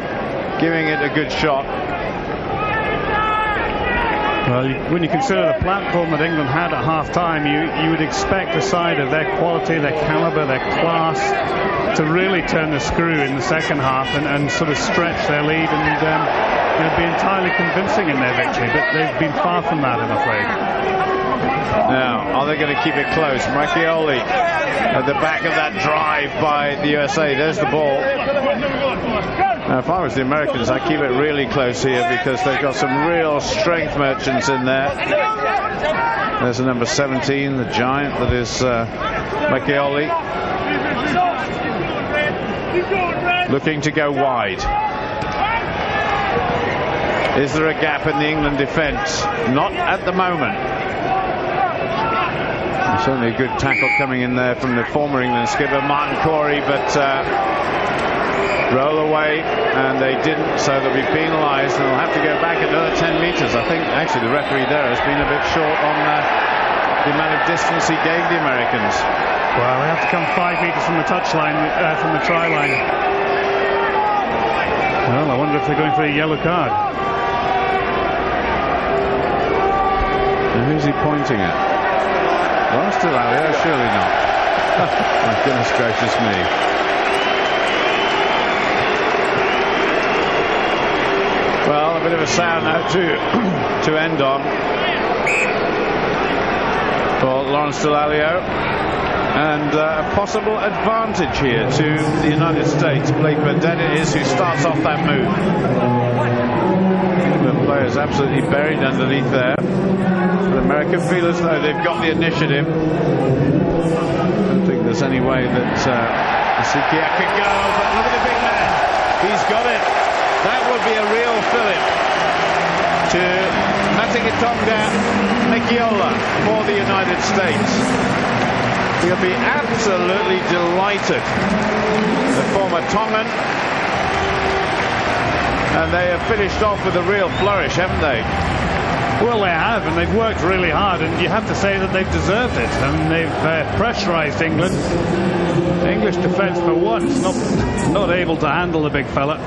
giving it a good shot. Well, when you consider the platform that England had at half-time, you would expect a side of their quality, their calibre, their class to really turn the screw in the second half and sort of stretch their lead and be entirely convincing in their victory. But they've been far from that, I'm afraid. Now, are they going to keep it close? Machioli at the back of that drive by the USA. There's the ball. Now, if I was the Americans, I'd keep it really close here because they've got some real strength merchants in there. There's the number 17, the giant that is Machioli. Looking to go wide. Is there a gap in the England defence? Not at the moment. Certainly a good tackle coming in there from the former England skipper Martin Corey, but roll away, and they didn't, so they'll be penalised, and they'll have to go back another 10 metres. I think actually the referee there has been a bit short on the amount of distance he gave the Americans. Well, they have to come 5 metres from the touchline, from the try line. Well, I wonder if they're going for a yellow card. And who's he pointing at? Well, still out there, surely not. My goodness gracious me. Well, a bit of a sound now to end on for Lawrence Dallaglio, and a possible advantage here to the United States. Blake Burdett it is who starts off that move. The player's absolutely buried underneath there. The American feel as though they've got the initiative. I don't think there's any way that Sikia could go, but look at the big man. He's got it. That would be a real fillip to Matigatonga Mekiola for the United States. He'll be absolutely delighted. The former Tongan. And they have finished off with a real flourish, haven't they? Well, they have, and they've worked really hard, and you have to say that they've deserved it. And they've pressurised England. The English defence, for once, not able to handle the big fella.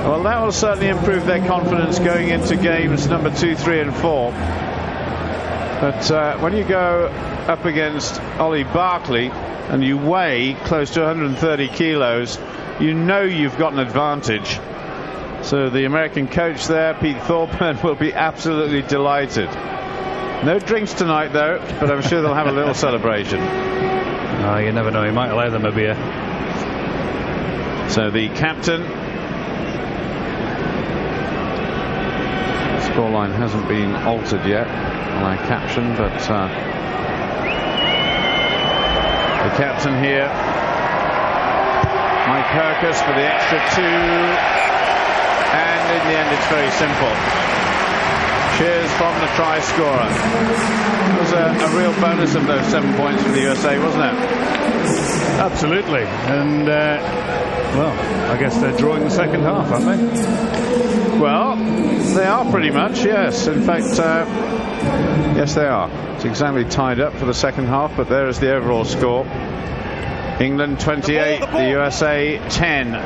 Well, that will certainly improve their confidence going into games number 2, 3 and 4. But when you go up against Ollie Barkley and you weigh close to 130 kilos, you know you've got an advantage. So the American coach there, Pete Thorburn, will be absolutely delighted. No drinks tonight, though, but I'm sure they'll have a little celebration. Oh, you never know. He might allow them a beer. So the captain. Scoreline hasn't been altered yet on our caption, but the captain here, Mike Hercus, for the extra 2. And in the end, it's very simple. Cheers from the try scorer. It was a real bonus of those 7 points for the USA, wasn't it? Absolutely. And, well, I guess they're drawing the second half, aren't they? Well, they are pretty much, yes. In fact, yes, they are. It's exactly tied up for the second half, but there is the overall score. England 28, the USA 10.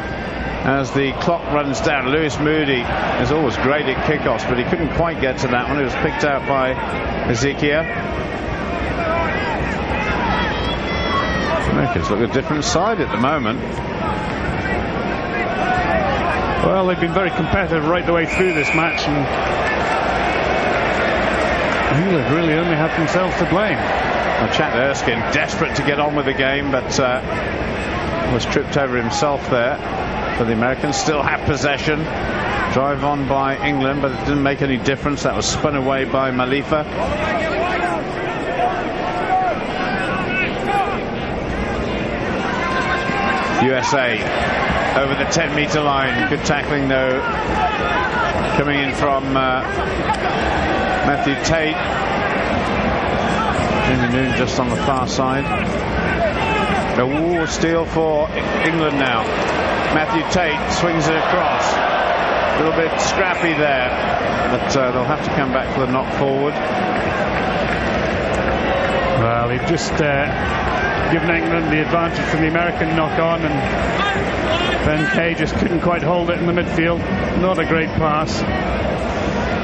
As the clock runs down, Lewis Moody is always great at kickoffs, but he couldn't quite get to that one. It was picked out by Ezekiel. Americans look a different side at the moment. Well, they've been very competitive right the way through this match, and England really only have themselves to blame. Well, Chad Erskine desperate to get on with the game, but was tripped over himself there. But the Americans still have possession. Drive on by England, but it didn't make any difference. That was spun away by Malifa. USA over the 10-meter line. Good tackling though, coming in from Matthew Tate. Jimmy Noon just on the far side. A steal for England now. Matthew Tate swings it across. A little bit scrappy there, but they'll have to come back for the knock forward. Well, they've just given England the advantage from the American knock on, and Ben Kay just couldn't quite hold it in the midfield. Not a great pass.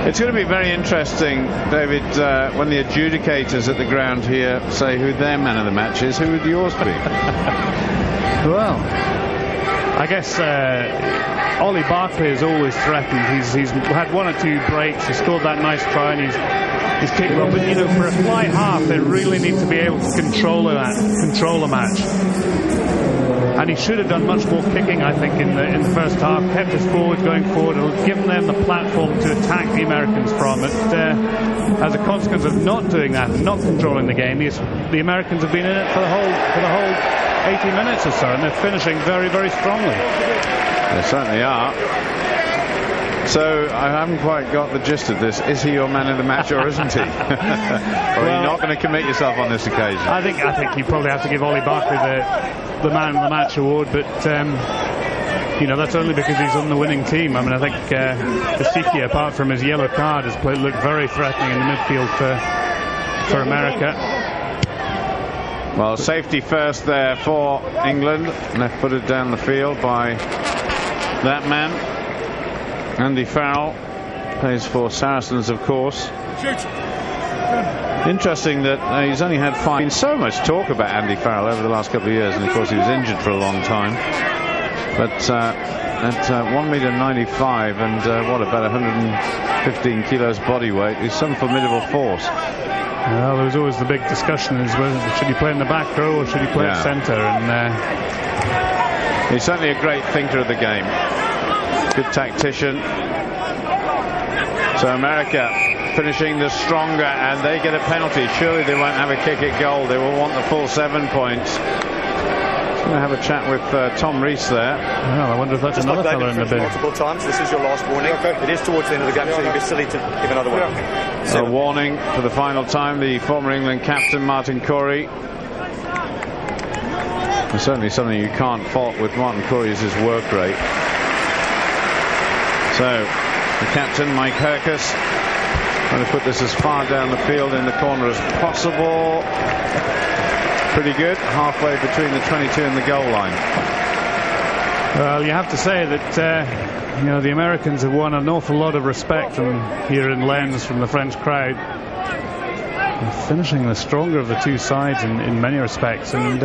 It's going to be very interesting, David, when the adjudicators at the ground here say who their man of the match is. Who would yours be? Well, I guess Ollie Barkley is always threatened. He's had one or two breaks. He scored that nice try, and he's capable. But for a fly half, they really need to be able to control the match. And he should have done much more kicking, I think, in the first half. Kept his forwards going forward, and given them the platform to attack the Americans from. But as a consequence of not doing that, and not controlling the game, the Americans have been in it for the whole 80 minutes or so, and they're finishing very, very strongly. They certainly are. So I haven't quite got the gist of this. Is he your man of the match, or isn't he? Or are you not going to commit yourself on this occasion? I think you probably have to give Ollie Barkley the man of the match award, but that's only because he's on the winning team. I mean, I think Asiki, apart from his yellow card, has looked very threatening in the midfield for America. Well, safety first there for England. Left-footed down the field by that man. Andy Farrell plays for Saracens, of course. Interesting that he's only had 5. Been so much talk about Andy Farrell over the last couple of years, and of course he was injured for a long time. But at 1.95 meters and about 115 kilos body weight, he's some formidable force. Well, there was always the big discussion: should he play in the back row or should he play at centre? And he's certainly a great thinker of the game. Good tactician. So America finishing the stronger, and they get a penalty. Surely they won't have a kick at goal. They will want the full 7 points. Going to have a chat with Tom Rees there. Well, I wonder if that's another fella in the bin. Multiple times. This is your last warning. It is towards the end of the game, so you'd be silly to give another one. A warning for the final time. The former England captain Martin Corey. There's certainly something you can't fault with Martin Corey is his work rate. So the captain, Mike Hercus, trying to put this as far down the field in the corner as possible. Pretty good, halfway between the 22 and the goal line. Well, you have to say that the Americans have won an awful lot of respect here in Lens from the French crowd. They're finishing the stronger of the two sides in many respects, and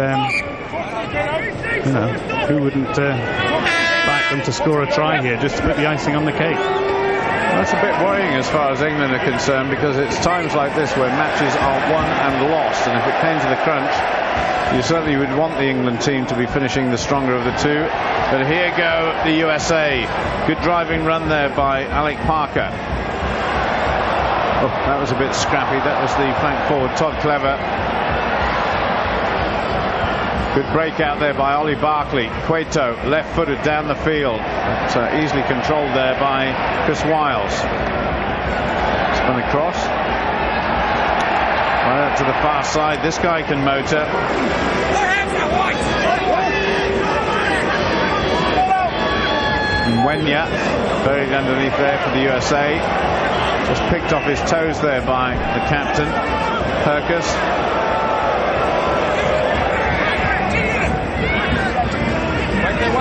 who wouldn't back them to score a try here just to put the icing on the cake? That's a bit worrying as far as England are concerned, because it's times like this where matches are won and lost, and if it came to the crunch, you certainly would want the England team to be finishing the stronger of the two. But here go the USA. Good driving run there by Alec Parker. Oh, that was a bit scrappy. That was the flank forward, Todd Clever. Good breakout there by Ollie Barkley. Cueto, left-footed down the field. But, easily controlled there by Chris Wiles. Spun across. Right out to the far side. This guy can motor. Mwenya buried underneath there for the USA. Just picked off his toes there by the captain, Hercus.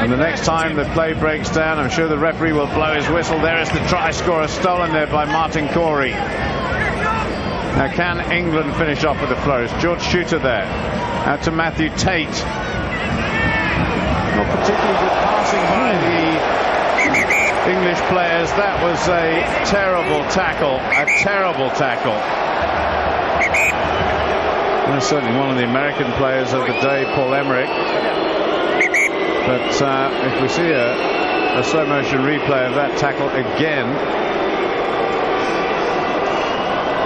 And the next time the play breaks down, I'm sure the referee will blow his whistle. There is the try scorer stolen there by Martin Corey. Now, can England finish off with a flourish? George Shooter there. Out to Matthew Tate. Not particularly good passing by the English players. That was a terrible tackle. A terrible tackle. That's certainly one of the American players of the day, Paul Emmerich. But if we see a a slow motion replay of that tackle again.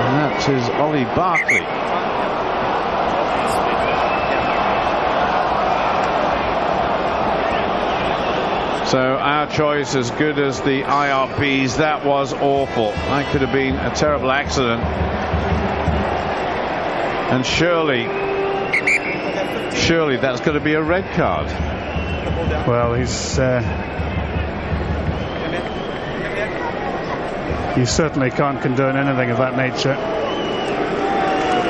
And that is Ollie Barkley. So our choice as good as the IRP's. That was awful. That could have been a terrible accident. And surely that's got to be a red card. Well, he certainly can't condone anything of that nature.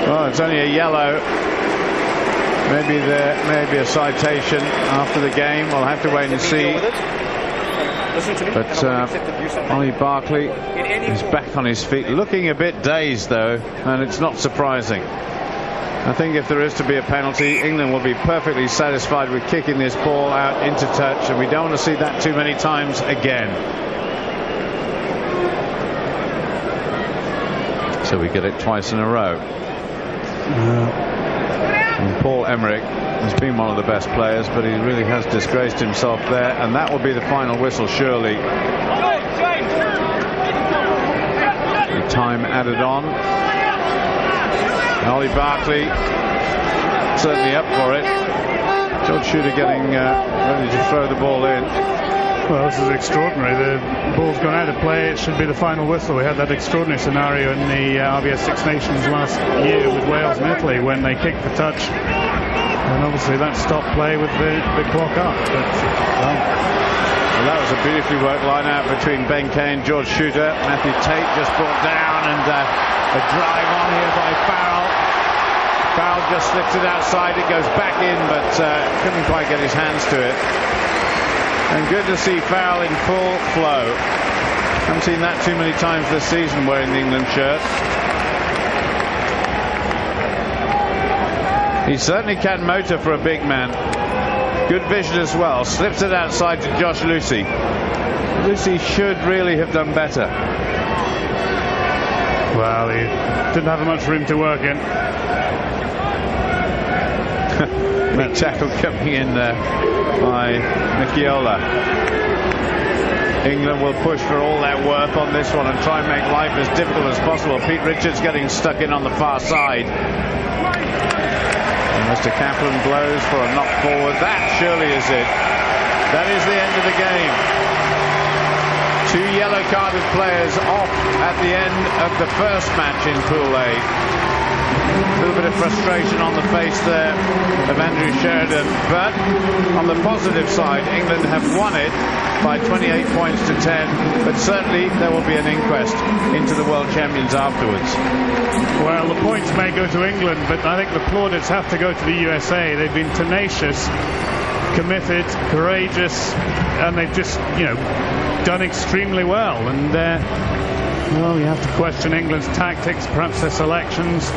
Well, it's only a yellow. Maybe there may be a citation after the game. We'll have to wait and see. But Ollie Barkley is back on his feet, looking a bit dazed though, and it's not surprising. I think if there is to be a penalty, England will be perfectly satisfied with kicking this ball out into touch, and we don't want to see that too many times again. So we get it twice in a row. And Paul Emmerich has been one of the best players, but he really has disgraced himself there, and that will be the final whistle, surely. The time added on. Ollie Barkley certainly up for it. George Shooter getting ready to throw the ball in. Well, this is extraordinary. The ball's gone out of play. It should be the final whistle. We had that extraordinary scenario in the RBS Six Nations last year with Wales and Italy when they kicked the touch. And obviously that stopped play with the clock up. But, well, that was a beautifully worked line out between Ben Kane, George Shooter. Matthew Tate just brought down, and a drive on here by Farrell. Farrell just slips it outside. It goes back in, but couldn't quite get his hands to it. And good to see Farrell in full flow. Haven't seen that too many times this season wearing the England shirt. He certainly can motor for a big man. Good vision as well. Slips it outside to Josh Lucy. Lucy should really have done better. Well, he didn't have much room to work in. Big tackle coming in there by Michiola. England will push for all their worth on this one and try and make life as difficult as possible. Pete Richards getting stuck in on the far side. And Mr. Kaplan blows for a knock forward. That surely is it. That is the end of the game. 2 yellow-carded players off at the end of the first match in Pool A. A little bit of frustration on the face there of Andrew Sheridan, but on the positive side, England have won it by 28 points to 10, but certainly there will be an inquest into the world champions afterwards. Well, the points may go to England, but I think the plaudits have to go to the USA. They've been tenacious, committed, courageous, and they've just, done extremely well. And well, you have to question England's tactics, perhaps their selections,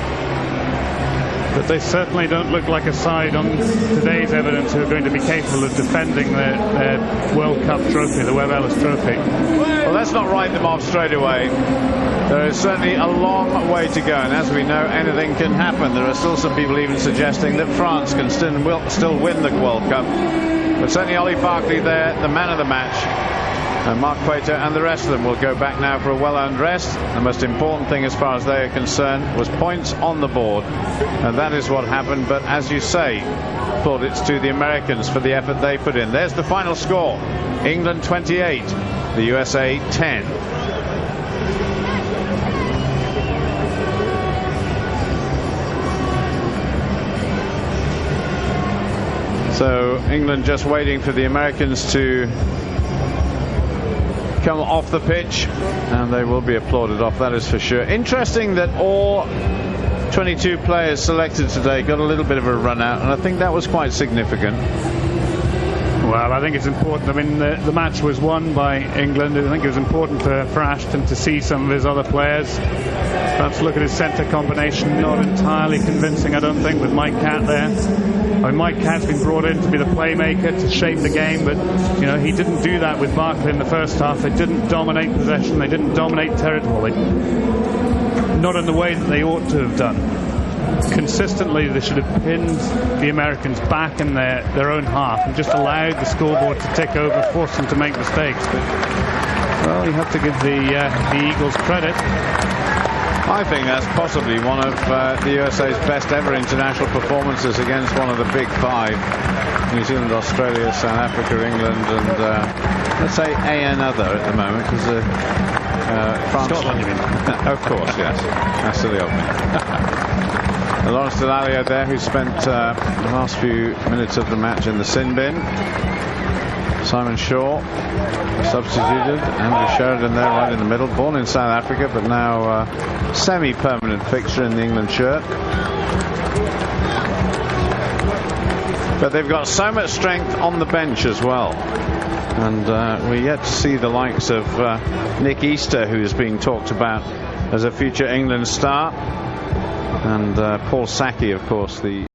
but they certainly don't look like a side on today's evidence who are going to be capable of defending their World Cup trophy, the Webb Ellis Trophy. Well, let's not write them off straight away. There is certainly a long way to go, and as we know, anything can happen. There are still some people even suggesting that France can still win the World Cup. But certainly Ollie Barkley there, the man of the match. And Mark Quater and the rest of them will go back now for a well-earned rest. The most important thing as far as they are concerned was points on the board, and that is what happened. But as you say, plaudits to the Americans for the effort they put in. There's the final score. England 28, the USA 10. So England just waiting for the Americans to come off the pitch, and they will be applauded off, that is for sure. Interesting that all 22 players selected today got a little bit of a run out, and I think that was quite significant. Well, I think it's important. I mean, the match was won by England. I think it was important for Ashton to see some of his other players. Perhaps look at his centre combination, not entirely convincing, I don't think, with Mike Catt there. I mean, Mike Catt's been brought in to be the playmaker, to shape the game, but he didn't do that with Barkley in the first half. They didn't dominate possession, they didn't dominate territory, not in the way that they ought to have done. consistently they should have pinned the Americans back in their own half and just allowed the scoreboard to tick over, force them to make mistakes. But, well, you have to give the Eagles credit. I think that's possibly one of the USA's best ever international performances against one of the big five: New Zealand, Australia, South Africa, England, and let's say another at the moment, because France. Scotland, you mean? Of course, yes. That's silly of me. Lawrence Dallaglio there, who spent the last few minutes of the match in the sin bin. Simon Shaw substituted. Andrew Sheridan there right in the middle, born in South Africa but now semi-permanent fixture in the England shirt. But they've got so much strength on the bench as well, and we're yet to see the likes of Nick Easter, who is being talked about as a future England star, and Paul Sackey, of course, the